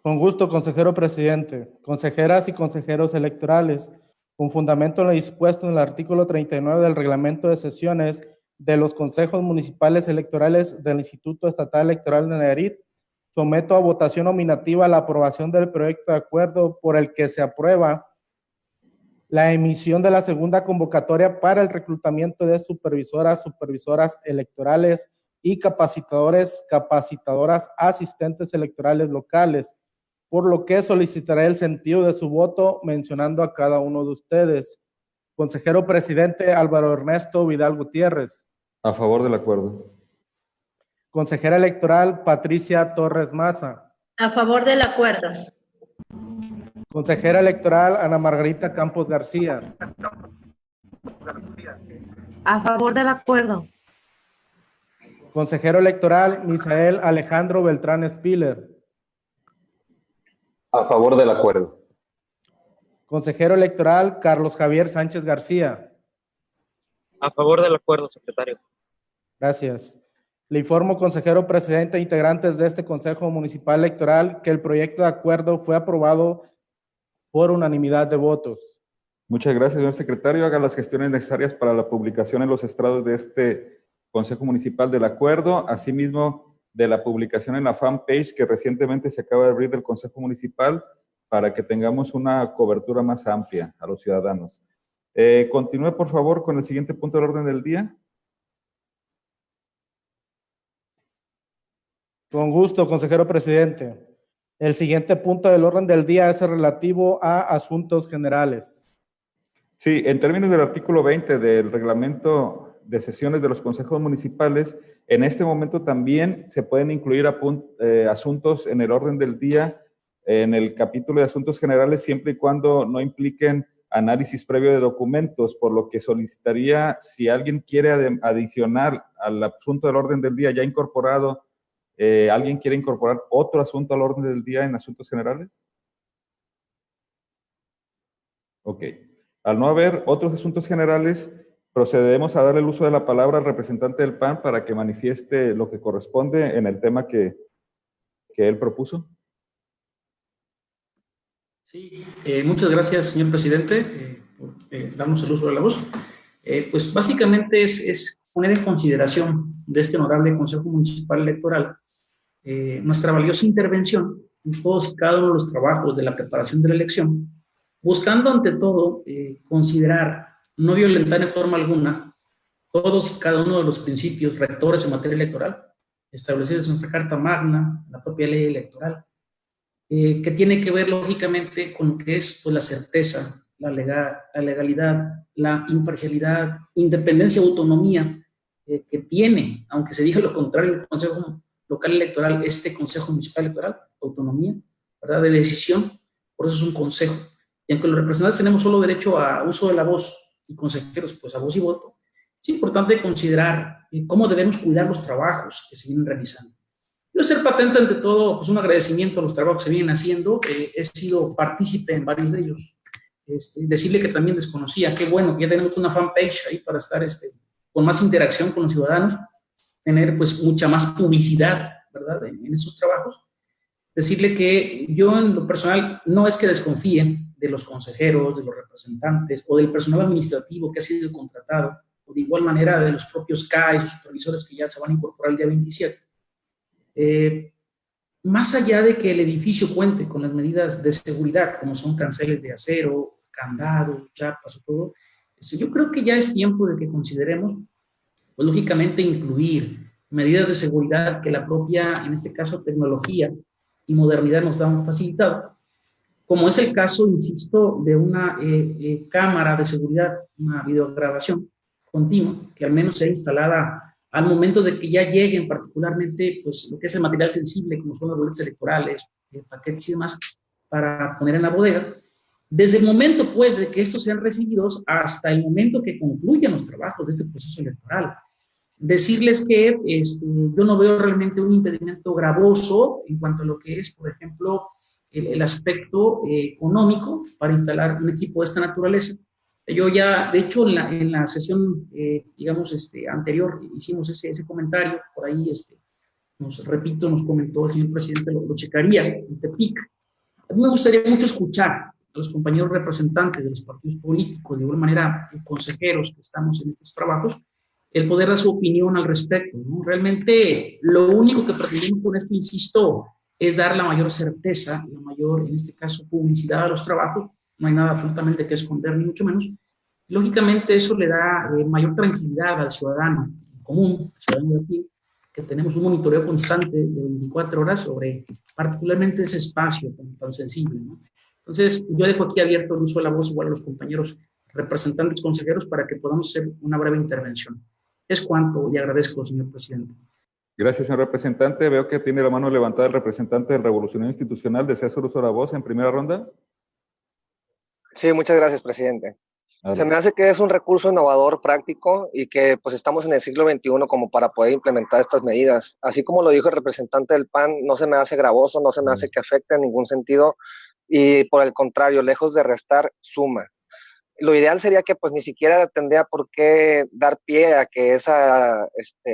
Con gusto, consejero presidente. Consejeras y consejeros electorales, con fundamento en lo dispuesto en el artículo 39 del reglamento de sesiones de los consejos municipales electorales del Instituto Estatal Electoral de Nayarit, someto a votación nominativa la aprobación del proyecto de acuerdo por el que se aprueba la emisión de la segunda convocatoria para el reclutamiento de supervisoras electorales y capacitadores, capacitadoras, asistentes electorales locales, por lo que solicitaré el sentido de su voto mencionando a cada uno de ustedes. Consejero presidente Álvaro Ernesto Vidal Gutiérrez. A favor del acuerdo. Consejera electoral Patricia Torres Maza. A favor del acuerdo. Consejera electoral Ana Margarita Campos García. A favor del acuerdo. Consejero electoral Misael Alejandro Beltrán Spiller. A favor del acuerdo. Consejero electoral Carlos Javier Sánchez García. A favor del acuerdo, secretario. Gracias. Le informo, consejero presidente e integrantes de este Consejo Municipal Electoral, que el proyecto de acuerdo fue aprobado por unanimidad de votos. Muchas gracias, señor secretario. Haga las gestiones necesarias para la publicación en los estrados de este Consejo Municipal del Acuerdo, asimismo de la publicación en la fanpage que recientemente se acaba de abrir del Consejo Municipal para que tengamos una cobertura más amplia a los ciudadanos. Continúe, por favor, con el siguiente punto del orden del día. Con gusto, consejero presidente. El siguiente punto del orden del día es el relativo a asuntos generales. Sí, en términos del artículo 20 del reglamento de sesiones de los consejos municipales, en este momento también se pueden incluir asuntos en el orden del día, en el capítulo de asuntos generales, siempre y cuando no impliquen análisis previo de documentos, por lo que solicitaría, si alguien quiere adicionar al asunto del orden del día ya incorporado, ¿alguien quiere incorporar otro asunto al orden del día en asuntos generales? Ok. Al no haber otros asuntos generales, procedemos a darle el uso de la palabra al representante del PAN para que manifieste lo que corresponde en el tema que él propuso. Sí, muchas gracias, señor presidente, por darnos el uso de la voz. Pues básicamente es poner en consideración de este honorable Consejo Municipal Electoral nuestra valiosa intervención en todos y cada uno de los trabajos de la preparación de la elección, buscando ante todo considerar, no violentar en forma alguna, todos y cada uno de los principios rectores en materia electoral establecidos en nuestra Carta Magna, la propia ley electoral, que tiene que ver lógicamente con lo que es pues, la certeza, la legalidad, la imparcialidad, independencia, autonomía que tiene, aunque se diga lo contrario, el Consejo Local Electoral, este Consejo Municipal Electoral, autonomía, ¿verdad?, de decisión, por eso es un consejo. Y aunque los representantes tenemos solo derecho a uso de la voz y consejeros pues a voz y voto, es importante considerar cómo debemos cuidar los trabajos que se vienen realizando. Quiero ser patente ante todo, pues un agradecimiento a los trabajos que se vienen haciendo. He sido partícipe en varios de ellos. Decirle que también desconocía, qué bueno que ya tenemos una fanpage ahí para estar con más interacción con los ciudadanos, tener pues mucha más publicidad, ¿verdad?, en estos trabajos. Decirle que yo en lo personal no es que desconfíe de los consejeros, de los representantes o del personal administrativo que ha sido contratado, o de igual manera de los propios CAIs o supervisores que ya se van a incorporar el día 27. Más allá de que el edificio cuente con las medidas de seguridad, como son canceles de acero, candados, chapas o todo, yo creo que ya es tiempo de que consideremos, pues lógicamente, incluir medidas de seguridad que la propia, en este caso, tecnología y modernidad nos han facilitado, como es el caso, insisto, de una cámara de seguridad, una videograbación continua, que al menos sea instalada al momento de que ya lleguen particularmente pues, lo que es el material sensible, como son las boletas electorales, paquetes y demás, para poner en la bodega. Desde el momento, pues, de que estos sean recibidos hasta el momento que concluyan los trabajos de este proceso electoral. Decirles que yo no veo realmente un impedimento gravoso en cuanto a lo que es, por ejemplo, el aspecto económico para instalar un equipo de esta naturaleza. Yo ya, de hecho, en la sesión, digamos, anterior, hicimos ese comentario, por ahí, nos comentó el señor presidente, lo checaría en Tepic. A mí me gustaría mucho escuchar a los compañeros representantes de los partidos políticos, de igual manera, consejeros que estamos en estos trabajos, el poder dar su opinión al respecto, ¿no? Realmente, lo único que pretendemos con esto, insisto, es dar la mayor certeza, la mayor, en este caso, publicidad a los trabajos. No hay nada absolutamente que esconder, ni mucho menos. Lógicamente, eso le da mayor tranquilidad al ciudadano común, al ciudadano de aquí, que tenemos un monitoreo constante de 24 horas sobre particularmente ese espacio tan sensible, ¿no? Entonces, yo dejo aquí abierto el uso de la voz igual a los compañeros representantes consejeros para que podamos hacer una breve intervención. Es cuanto y agradezco, señor presidente. Gracias, señor representante. Veo que tiene la mano levantada el representante del Revolucionario Institucional. ¿Desea hacer uso de la voz en primera ronda? Sí, muchas gracias, presidente. Adelante. Se me hace que es un recurso innovador, práctico, y que pues estamos en el siglo XXI como para poder implementar estas medidas. Así como lo dijo el representante del PAN, no se me hace gravoso, no se me hace que afecte en ningún sentido, y por el contrario, lejos de restar, suma. Lo ideal sería que pues ni siquiera tendría por qué dar pie a que esos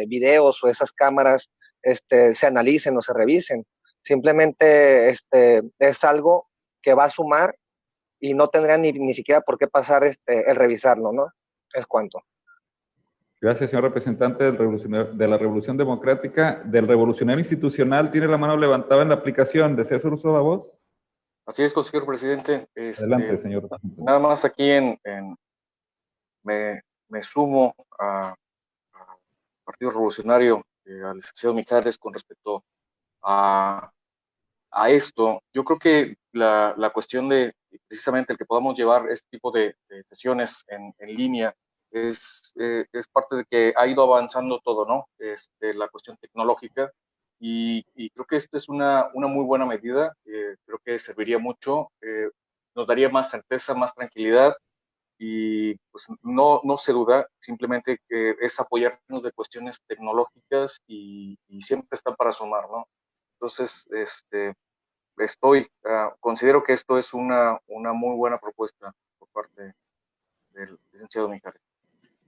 videos o esas cámaras se analicen o se revisen. Simplemente es algo que va a sumar y no tendría ni siquiera por qué pasar el revisarlo, ¿no? Es cuanto. Gracias, señor representante de la Revolución Democrática. Del Revolucionario Institucional, tiene la mano levantada en la aplicación. ¿Desea hacer uso de la voz? Así es, consejero presidente. Adelante, señor. Nada más aquí me sumo al Partido Revolucionario, al licenciado Mijares, con respecto a esto, yo creo que la cuestión de precisamente el que podamos llevar este tipo de sesiones en línea es parte de que ha ido avanzando todo, ¿no? La cuestión tecnológica y creo que esta es una muy buena medida, creo que serviría mucho, nos daría más certeza, más tranquilidad y pues no se duda, simplemente que es apoyarnos de cuestiones tecnológicas y siempre están para sumar, ¿no? Entonces, considero que esto es una muy buena propuesta por parte del licenciado Mijares.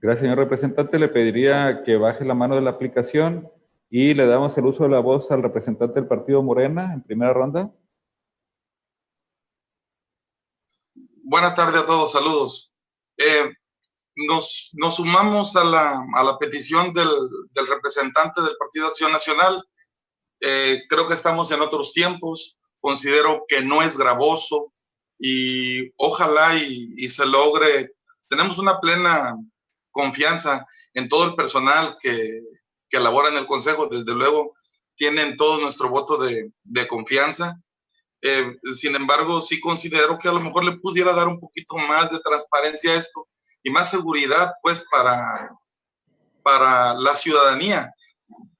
Gracias, señor representante. Le pediría que baje la mano de la aplicación y le damos el uso de la voz al representante del partido Morena en primera ronda. Buenas tardes a todos, saludos. Nos sumamos a la petición del representante del Partido Acción Nacional. Creo que estamos en otros tiempos. Considero que no es gravoso y ojalá y se logre. Tenemos una plena confianza en todo el personal que labora en el Consejo. Desde luego, tienen todo nuestro voto de confianza. Sin embargo, sí considero que a lo mejor le pudiera dar un poquito más de transparencia a esto y más seguridad, pues, para la ciudadanía.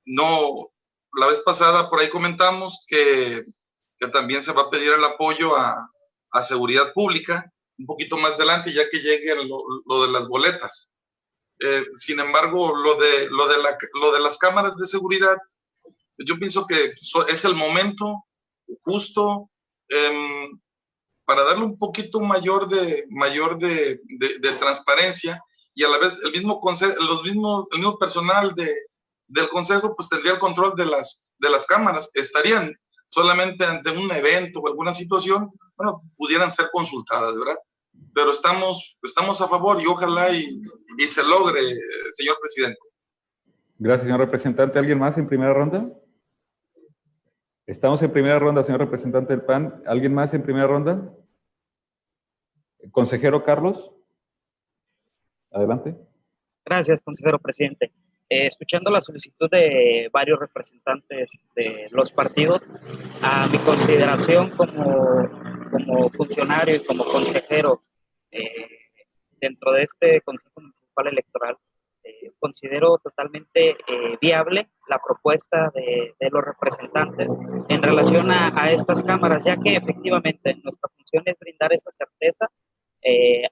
No, la vez pasada por ahí comentamos que también se va a pedir el apoyo a seguridad pública un poquito más adelante, ya que llegue lo de las boletas. Sin embargo, lo de las cámaras de seguridad, yo pienso que es el momento justo para darle un poquito mayor de transparencia y a la vez el mismo personal del Consejo pues tendría el control de las cámaras, estarían solamente ante un evento o alguna situación, bueno, pudieran ser consultadas, ¿verdad? Pero estamos a favor y ojalá y se logre, señor presidente. Gracias, señor representante. ¿Alguien más en primera ronda? Estamos en primera ronda, señor representante del PAN. ¿Alguien más en primera ronda? Consejero Carlos. Adelante. Gracias, consejero presidente. Escuchando la solicitud de varios representantes de los partidos, a mi consideración como funcionario y como consejero dentro de este Consejo Municipal Electoral, considero totalmente viable la propuesta de los representantes en relación a estas cámaras, ya que efectivamente nuestra función es brindar esa certeza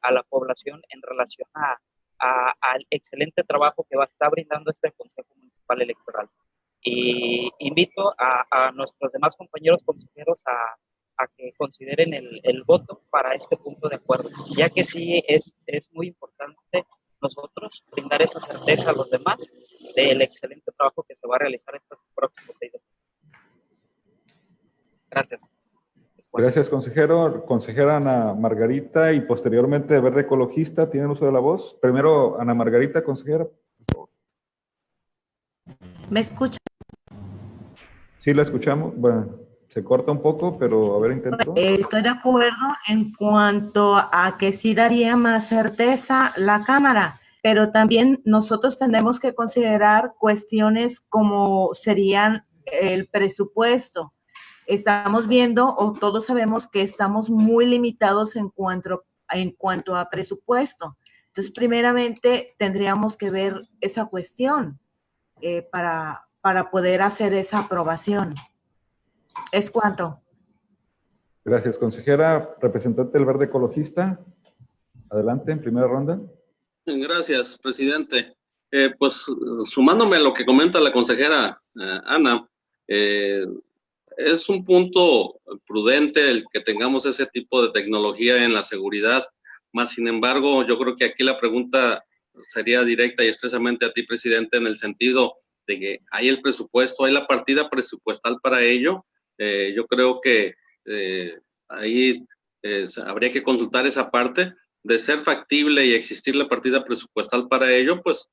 a la población en relación al excelente trabajo que va a estar brindando este Consejo Municipal Electoral. Y invito a nuestros demás compañeros consejeros a que consideren el voto para este punto de acuerdo, ya que sí es muy importante nosotros brindar esa certeza a los demás del excelente trabajo que se va a realizar estos próximos 6 meses. Gracias. Gracias, consejero. Consejera Ana Margarita y posteriormente de Verde Ecologista, ¿tienen uso de la voz? Primero, Ana Margarita, consejera. ¿Me escucha? Sí, la escuchamos. Bueno, se corta un poco, pero a ver, intento. Estoy de acuerdo en cuanto a que sí daría más certeza la Cámara, pero también nosotros tenemos que considerar cuestiones como serían el presupuesto. Estamos viendo, o todos sabemos que estamos muy limitados en cuanto a presupuesto. Entonces, primeramente, tendríamos que ver esa cuestión para poder hacer esa aprobación. ¿Es cuánto? Gracias, consejera. Representante del Verde Ecologista. Adelante, en primera ronda. Gracias, presidente. Pues sumándome a lo que comenta la consejera Ana, es un punto prudente el que tengamos ese tipo de tecnología en la seguridad, más sin embargo, yo creo que aquí la pregunta sería directa y expresamente a ti, presidente, en el sentido de que hay el presupuesto, hay la partida presupuestal para ello. Yo creo que ahí habría que consultar esa parte. De ser factible y existir la partida presupuestal para ello, pues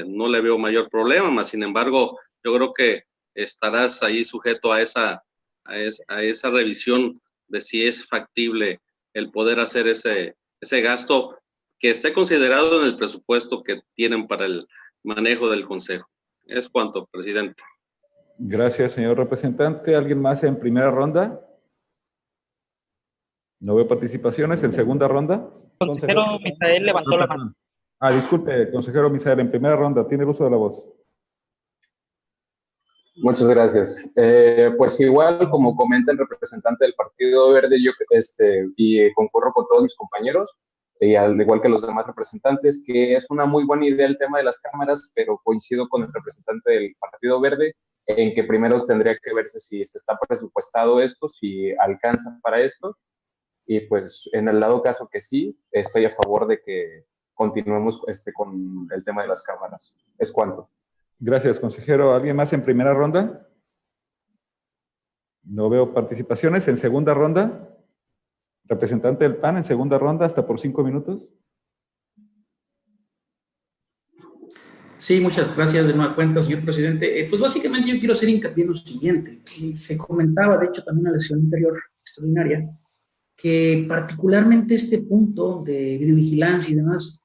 no le veo mayor problema, más sin embargo, yo creo que estarás ahí sujeto a esa revisión de si es factible el poder hacer ese gasto que esté considerado en el presupuesto que tienen para el manejo del Consejo. Es cuanto, presidente. Gracias, señor representante. ¿Alguien más en primera ronda? No veo participaciones. ¿En segunda ronda? Consejero Misael levantó la mano. Disculpe, consejero Misael, en primera ronda, tiene el uso de la voz. Muchas gracias. Pues igual, como comenta el representante del Partido Verde, yo concurro con todos mis compañeros, y al igual que los demás representantes, que es una muy buena idea el tema de las cámaras, pero coincido con el representante del Partido Verde en que primero tendría que verse si se está presupuestado esto, si alcanza para esto, y pues en el dado caso que sí, estoy a favor de que continuemos con el tema de las cámaras. Es cuanto. Gracias, consejero. ¿Alguien más en primera ronda? No veo participaciones. ¿En segunda ronda? Representante del PAN, en segunda ronda, hasta por 5 minutos. Sí, muchas gracias de nueva cuenta, señor presidente. Pues básicamente yo quiero hacer hincapié en lo siguiente. Se comentaba, de hecho, también en la sesión anterior extraordinaria, que particularmente este punto de videovigilancia y demás,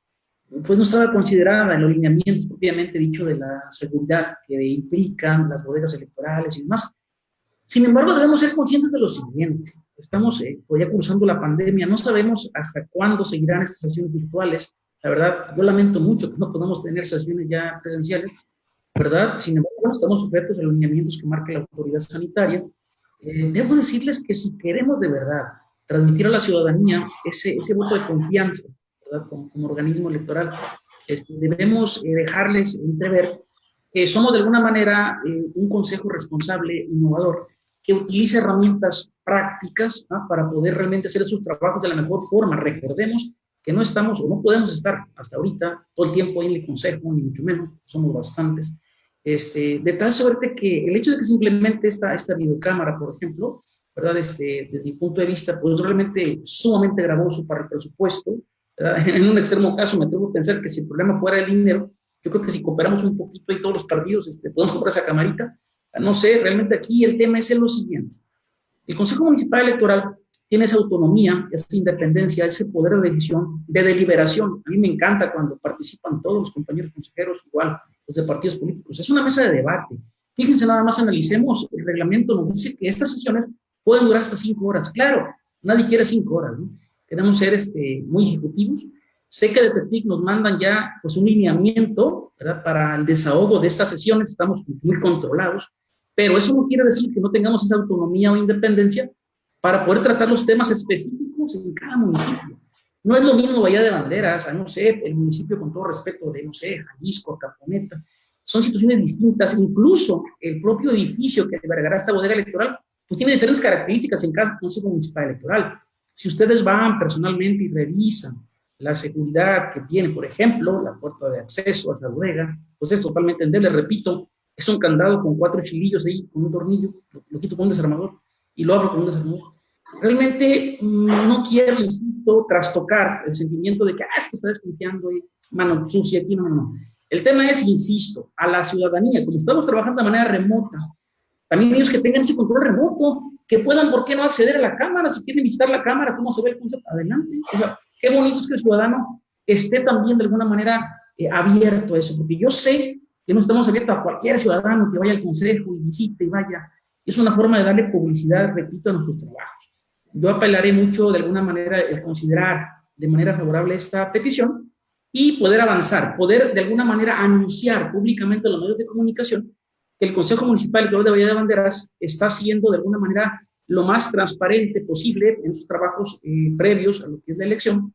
pues no estaba considerada en los lineamientos propiamente dicho de la seguridad que implican las bodegas electorales y demás. Sin embargo, debemos ser conscientes de lo siguiente. Estamos ya cursando la pandemia, no sabemos hasta cuándo seguirán estas sesiones virtuales. La verdad, yo lamento mucho que no podamos tener sesiones ya presenciales, ¿verdad? Sin embargo, estamos sujetos a los lineamientos que marca la autoridad sanitaria. Debo decirles que si queremos de verdad transmitir a la ciudadanía ese voto de confianza, ¿verdad? Como organismo electoral, debemos dejarles entrever que somos de alguna manera un consejo responsable, innovador, que utilice herramientas prácticas, ¿no?, para poder realmente hacer sus trabajos de la mejor forma. Recordemos que no estamos o no podemos estar hasta ahorita todo el tiempo en el consejo, ni mucho menos, somos bastantes. De tal suerte que el hecho de que se implemente esta videocámara, por ejemplo, ¿verdad? Desde mi punto de vista, pues realmente sumamente gravoso para el presupuesto, ¿verdad? En un extremo caso, me atrevo a pensar que si el problema fuera el dinero, yo creo que si cooperamos un poquito y todos los partidos, podemos comprar esa camarita. No sé, realmente aquí el tema es lo siguiente. El Consejo Municipal Electoral tiene esa autonomía, esa independencia, ese poder de decisión, de deliberación. A mí me encanta cuando participan todos los compañeros consejeros, igual los de partidos políticos. Es una mesa de debate. Fíjense, nada más analicemos, el reglamento nos dice que estas sesiones pueden durar hasta 5 horas. Claro, nadie quiere 5 horas, ¿no? Queremos ser muy ejecutivos. Sé que de TEPIC nos mandan ya pues, un lineamiento, ¿verdad?, para el desahogo de estas sesiones, estamos muy controlados, pero eso no quiere decir que no tengamos esa autonomía o independencia para poder tratar los temas específicos en cada municipio. No es lo mismo Bahía de Banderas, a no sé, el municipio con todo respeto de, no sé, Jalisco, Caponeta, son situaciones distintas, incluso el propio edificio que albergará esta bodega electoral, pues tiene diferentes características en cada consejo municipal electoral. Si ustedes van personalmente y revisan la seguridad que tiene, por ejemplo, la puerta de acceso a esa bodega, pues es totalmente endeble, repito, es un candado con 4 chilillos ahí, con un tornillo, lo quito con un desarmador y lo abro con un desarmador. Realmente no quiero, insisto, trastocar el sentimiento de que, es que está desconfiando y mano sucia aquí, no. El tema es, insisto, a la ciudadanía, como estamos trabajando de manera remota, también ellos que tengan ese control remoto, que puedan, ¿por qué no acceder a la cámara? Si quieren visitar la cámara, ¿cómo se ve el concepto? Adelante. O sea, qué bonito es que el ciudadano esté también de alguna manera abierto a eso, porque yo sé que no estamos abiertos a cualquier ciudadano que vaya al consejo y visite y vaya. Es una forma de darle publicidad, repito, a nuestros trabajos. Yo apelaré mucho, de alguna manera, el considerar de manera favorable esta petición y poder avanzar, poder de alguna manera anunciar públicamente a los medios de comunicación que el Consejo Municipal de Bahía de Banderas está haciendo de alguna manera lo más transparente posible en sus trabajos previos a lo que es la elección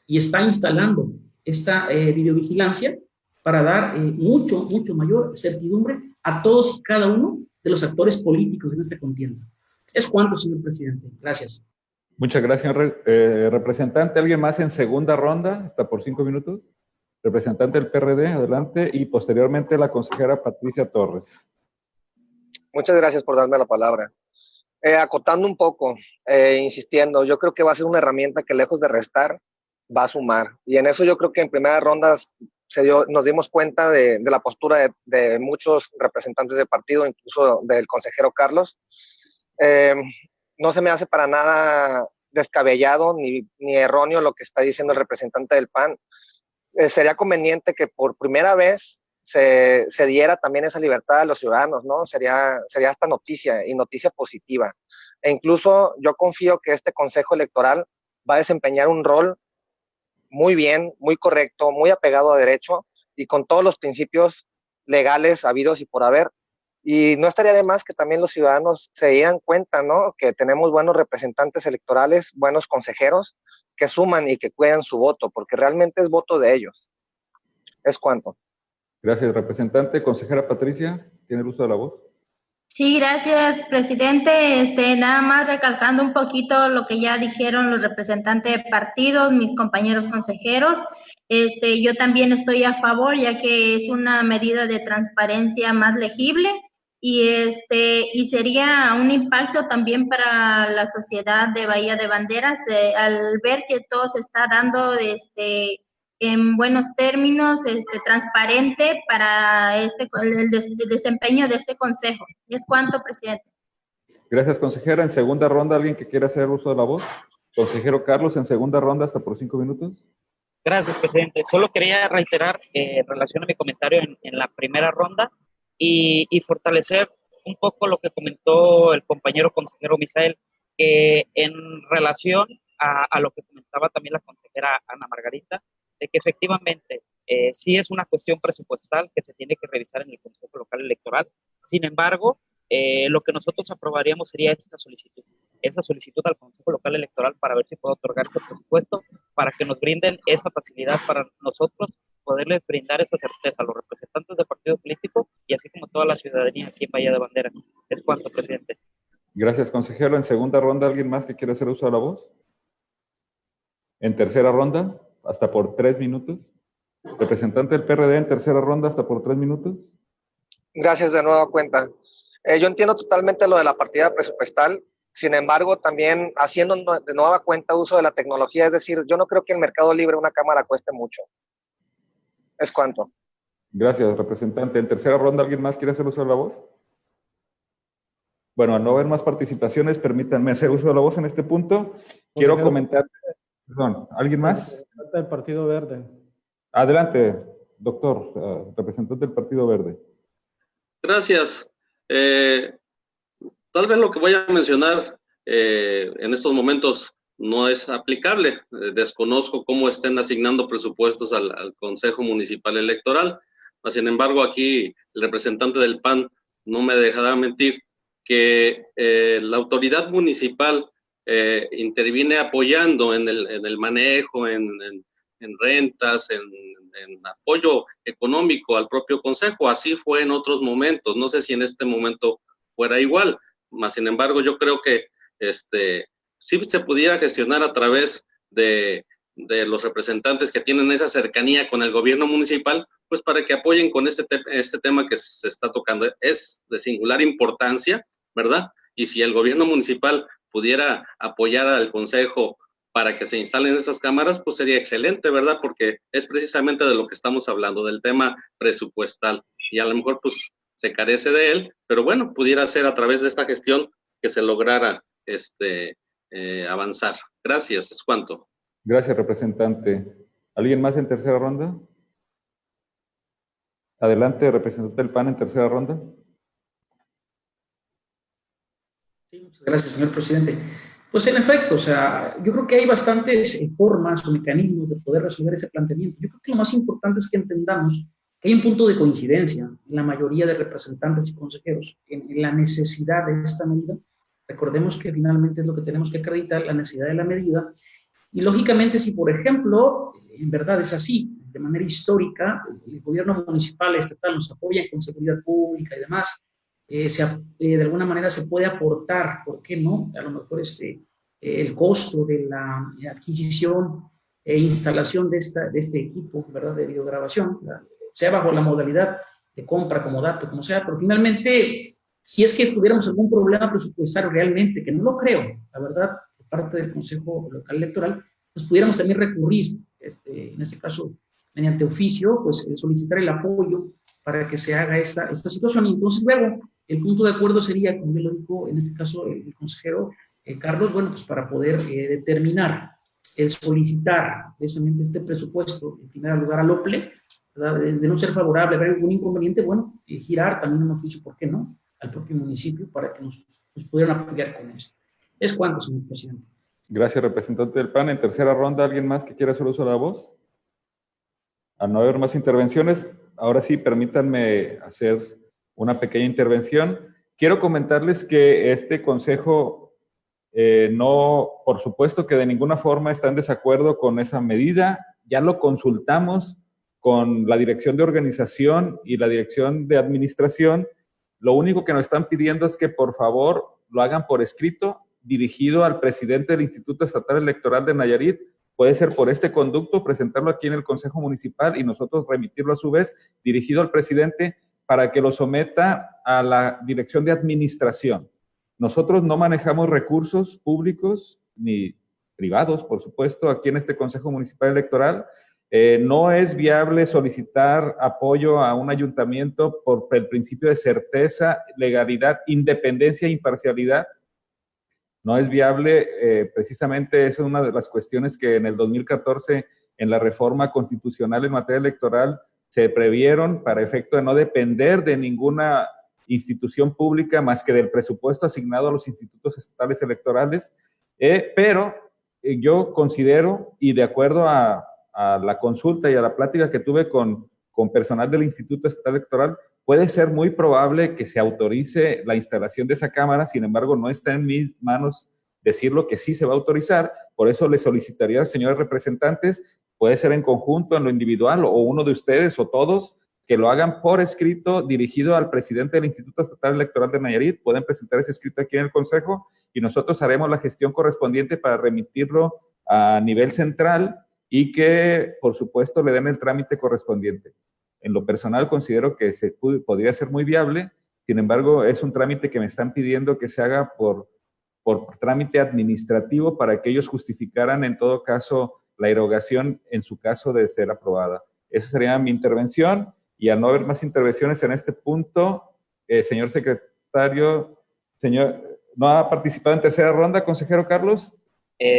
y está instalando esta videovigilancia para dar mucho mayor certidumbre a todos y cada uno de los actores políticos en esta contienda. Es cuanto, señor presidente. Gracias. Muchas gracias, representante. ¿Alguien más en segunda ronda? Hasta por 5 minutos. Representante del PRD, adelante. Y posteriormente la consejera Patricia Torres. Muchas gracias por darme la palabra. Acotando un poco, insistiendo, yo creo que va a ser una herramienta que lejos de restar, va a sumar. Y en eso yo creo que en primeras rondas nos dimos cuenta de la postura de muchos representantes de partido, incluso del consejero Carlos. No se me hace para nada descabellado ni erróneo lo que está diciendo el representante del PAN. Sería conveniente que por primera vez se diera también esa libertad a los ciudadanos, ¿no? Sería esta noticia, y noticia positiva. E incluso yo confío que este Consejo Electoral va a desempeñar un rol muy bien, muy correcto, muy apegado a derecho y con todos los principios legales habidos y por haber. Y no estaría de más que también los ciudadanos se dieran cuenta, ¿no? Que tenemos buenos representantes electorales, buenos consejeros que suman y que cuidan su voto, porque realmente es voto de ellos. Es cuanto. Gracias, representante. Consejera Patricia, ¿tiene el uso de la voz? Sí, gracias, presidente. Nada más recalcando un poquito lo que ya dijeron los representantes de partidos, mis compañeros consejeros. Yo también estoy a favor, ya que es una medida de transparencia más legible y sería un impacto también para la sociedad de Bahía de Banderas al ver que todo se está dando en buenos términos, transparente para el desempeño de este consejo. Es cuanto, presidente. Gracias, consejera. En segunda ronda, ¿alguien que quiera hacer uso de la voz? Consejero Carlos, en segunda ronda, hasta por 5 minutos. Gracias, presidente. Solo quería reiterar en relación a mi comentario en la primera ronda y fortalecer un poco lo que comentó el compañero consejero Misael, en relación a lo que comentaba también la consejera Ana Margarita, de que efectivamente sí es una cuestión presupuestal que se tiene que revisar en el Consejo Local Electoral. Sin embargo, lo que nosotros aprobaríamos sería esa solicitud al Consejo Local Electoral para ver si puede otorgar ese presupuesto, para que nos brinden esa facilidad para nosotros poderles brindar esa certeza a los representantes de partidos políticos y así como toda la ciudadanía aquí en Bahía de Banderas. Es cuanto, presidente. Gracias, consejero. En segunda ronda, ¿alguien más que quiera hacer uso de la voz? En tercera ronda, hasta por 3 minutos. Representante del PRD en tercera ronda, hasta por 3 minutos. Gracias de nuevo cuenta. Yo entiendo totalmente lo de la partida presupuestal, sin embargo, también haciendo de nueva cuenta uso de la tecnología, es decir, yo no creo que en Mercado Libre una cámara cueste mucho. Es cuanto. Gracias, representante. En tercera ronda, ¿alguien más quiere hacer uso de la voz? Bueno, al no haber más participaciones, permítanme hacer uso de la voz en este punto. Quiero comentar... Perdón, ¿alguien más? Representante del Partido Verde. Adelante, doctor, representante del Partido Verde. Gracias. Tal vez lo que voy a mencionar en estos momentos no es aplicable. Desconozco cómo estén asignando presupuestos al Consejo Municipal Electoral. Sin embargo, aquí el representante del PAN no me dejará mentir que la autoridad municipal interviene apoyando en el manejo, en rentas, en apoyo económico al propio consejo. Así fue en otros momentos. No sé si en este momento fuera igual. Sin embargo, yo creo que sí se pudiera gestionar a través de los representantes que tienen esa cercanía con el gobierno municipal, pues para que apoyen con este tema que se está tocando. Es de singular importancia, ¿verdad? Y si el gobierno municipal pudiera apoyar al consejo para que se instalen esas cámaras, pues sería excelente, ¿verdad? Porque es precisamente de lo que estamos hablando, del tema presupuestal. Y a lo mejor pues se carece de él, pero bueno, pudiera ser a través de esta gestión que se lograra avanzar. Gracias, es cuanto. Gracias, representante. ¿Alguien más en tercera ronda? Adelante, representante del PAN en tercera ronda. Sí, muchas gracias, señor presidente. Pues en efecto, o sea, yo creo que hay bastantes formas o mecanismos de poder resolver ese planteamiento. Yo creo que lo más importante es que entendamos que hay un punto de coincidencia en la mayoría de representantes y consejeros en la necesidad de esta medida. Recordemos que finalmente es lo que tenemos que acreditar, la necesidad de la medida. Y lógicamente, si por ejemplo, en verdad es así, de manera histórica, el gobierno municipal, estatal nos apoya con seguridad pública y demás, de alguna manera se puede aportar, ¿por qué no? A lo mejor el costo de la adquisición e instalación de este equipo, ¿verdad? De videograbación, ¿verdad? Sea bajo la modalidad de compra, como dato, como sea, pero finalmente, si es que tuviéramos algún problema presupuestario realmente, que no lo creo, la verdad, de parte del Consejo Local Electoral, pues pudiéramos también recurrir, en este caso, mediante oficio, pues solicitar el apoyo para que se haga esta situación. Y entonces luego, el punto de acuerdo sería, como ya lo dijo en este caso el consejero Carlos, bueno, pues para poder determinar el solicitar precisamente este presupuesto, en primer lugar al OPLE, ¿verdad? De no ser favorable, haber algún inconveniente, bueno, girar también un oficio, ¿por qué no?, al propio municipio para que nos pudieran apoyar con esto. Es cuanto, señor presidente. Gracias, representante del PAN. En tercera ronda, ¿alguien más que quiera hacer uso de la voz? A no haber más intervenciones, ahora sí, permítanme hacer una pequeña intervención. Quiero comentarles que este consejo no, por supuesto que de ninguna forma está en desacuerdo con esa medida. Ya lo consultamos con la dirección de organización y la dirección de administración. Lo único que nos están pidiendo es que por favor lo hagan por escrito, dirigido al presidente del Instituto Estatal Electoral de Nayarit. Puede ser por este conducto, presentarlo aquí en el Consejo Municipal y nosotros remitirlo a su vez, dirigido al presidente, para que lo someta a la dirección de administración. Nosotros no manejamos recursos públicos ni privados, por supuesto, aquí en este Consejo Municipal Electoral. No es viable solicitar apoyo a un ayuntamiento por el principio de certeza, legalidad, independencia e imparcialidad. No es viable, precisamente esa es una de las cuestiones que en el 2014, en la reforma constitucional en materia electoral, se previeron para efecto de no depender de ninguna institución pública más que del presupuesto asignado a los institutos estatales electorales. Pero yo considero, y de acuerdo a la consulta y a la plática que tuve con personal del Instituto Estatal Electoral, puede ser muy probable que se autorice la instalación de esa cámara. Sin embargo, no está en mis manos decirlo que sí se va a autorizar. Por eso le solicitaría a los señores representantes, puede ser en conjunto, en lo individual, o uno de ustedes o todos, que lo hagan por escrito dirigido al presidente del Instituto Estatal Electoral de Nayarit. Pueden presentar ese escrito aquí en el Consejo y nosotros haremos la gestión correspondiente para remitirlo a nivel central y que, por supuesto, le den el trámite correspondiente. En lo personal considero que podría ser muy viable. Sin embargo, es un trámite que me están pidiendo que se haga por trámite administrativo para que ellos justificaran en todo caso la erogación en su caso de ser aprobada. Esa sería mi intervención, y al no haber más intervenciones en este punto, señor secretario, ¿no ha participado en tercera ronda, consejero Carlos?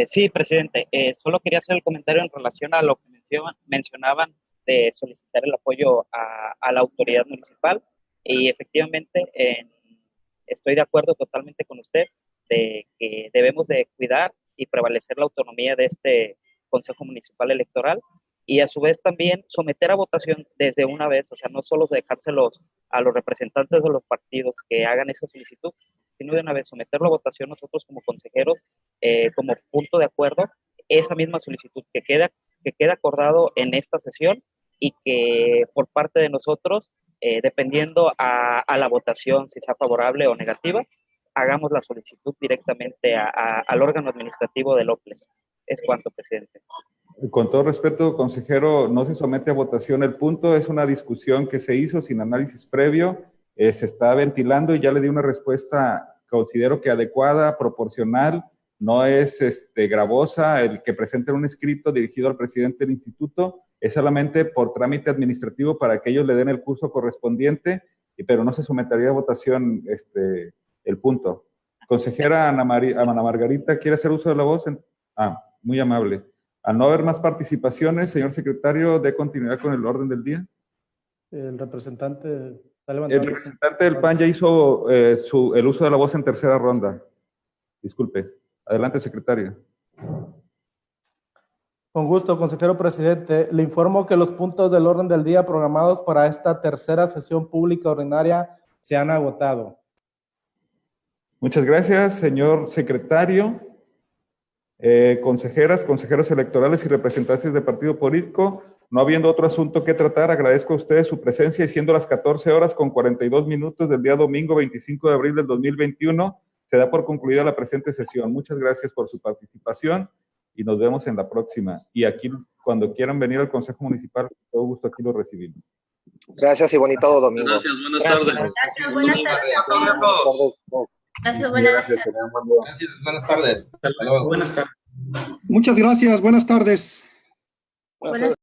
Sí, presidente. Solo quería hacer el comentario en relación a lo que mencionaban de solicitar el apoyo a la autoridad municipal, y efectivamente estoy de acuerdo totalmente con usted de que debemos de cuidar y prevalecer la autonomía de este Consejo Municipal Electoral, y a su vez también someter a votación desde una vez, o sea, no solo dejárselos a los representantes de los partidos que hagan esa solicitud, sino de una vez someterlo a votación nosotros como consejeros, como punto de acuerdo, esa misma solicitud que queda acordado en esta sesión, y que por parte de nosotros, dependiendo a la votación, si sea favorable o negativa, hagamos la solicitud directamente al órgano administrativo del OPLES. Es cuanto, presidente. Con todo respeto, consejero, no se somete a votación el punto, es una discusión que se hizo sin análisis previo, se está ventilando y ya le di una respuesta, considero que adecuada, proporcional, no es gravosa. El que presente un escrito dirigido al presidente del instituto es solamente por trámite administrativo para que ellos le den el curso correspondiente, pero no se sometería a votación el punto. Consejera Ana Margarita, ¿quiere hacer uso de la voz? Muy amable. Al no haber más participaciones, señor secretario, dé continuidad con el orden del día. El representante está levantando. El representante del PAN ya hizo el uso de la voz en tercera ronda. Disculpe. Adelante, secretario. Con gusto, consejero presidente. Le informo que los puntos del orden del día programados para esta tercera sesión pública ordinaria se han agotado. Muchas gracias, señor secretario. Consejeras, consejeros electorales y representantes de partido político, no habiendo otro asunto que tratar, agradezco a ustedes su presencia y siendo las 14 horas con 42 minutos del día domingo 25 de abril del 2021, se da por concluida la presente sesión. Muchas gracias por su participación y nos vemos en la próxima. Y aquí, cuando quieran venir al Consejo Municipal, con todo gusto aquí los recibimos. Gracias y bonito domingo. Gracias, buenas tardes. Gracias, buenas tardes. Buenas tardes a todos. Gracias, buenas tardes. Gracias, buenas tardes. Hasta luego. Buenas tardes. Muchas gracias, buenas tardes. Buenas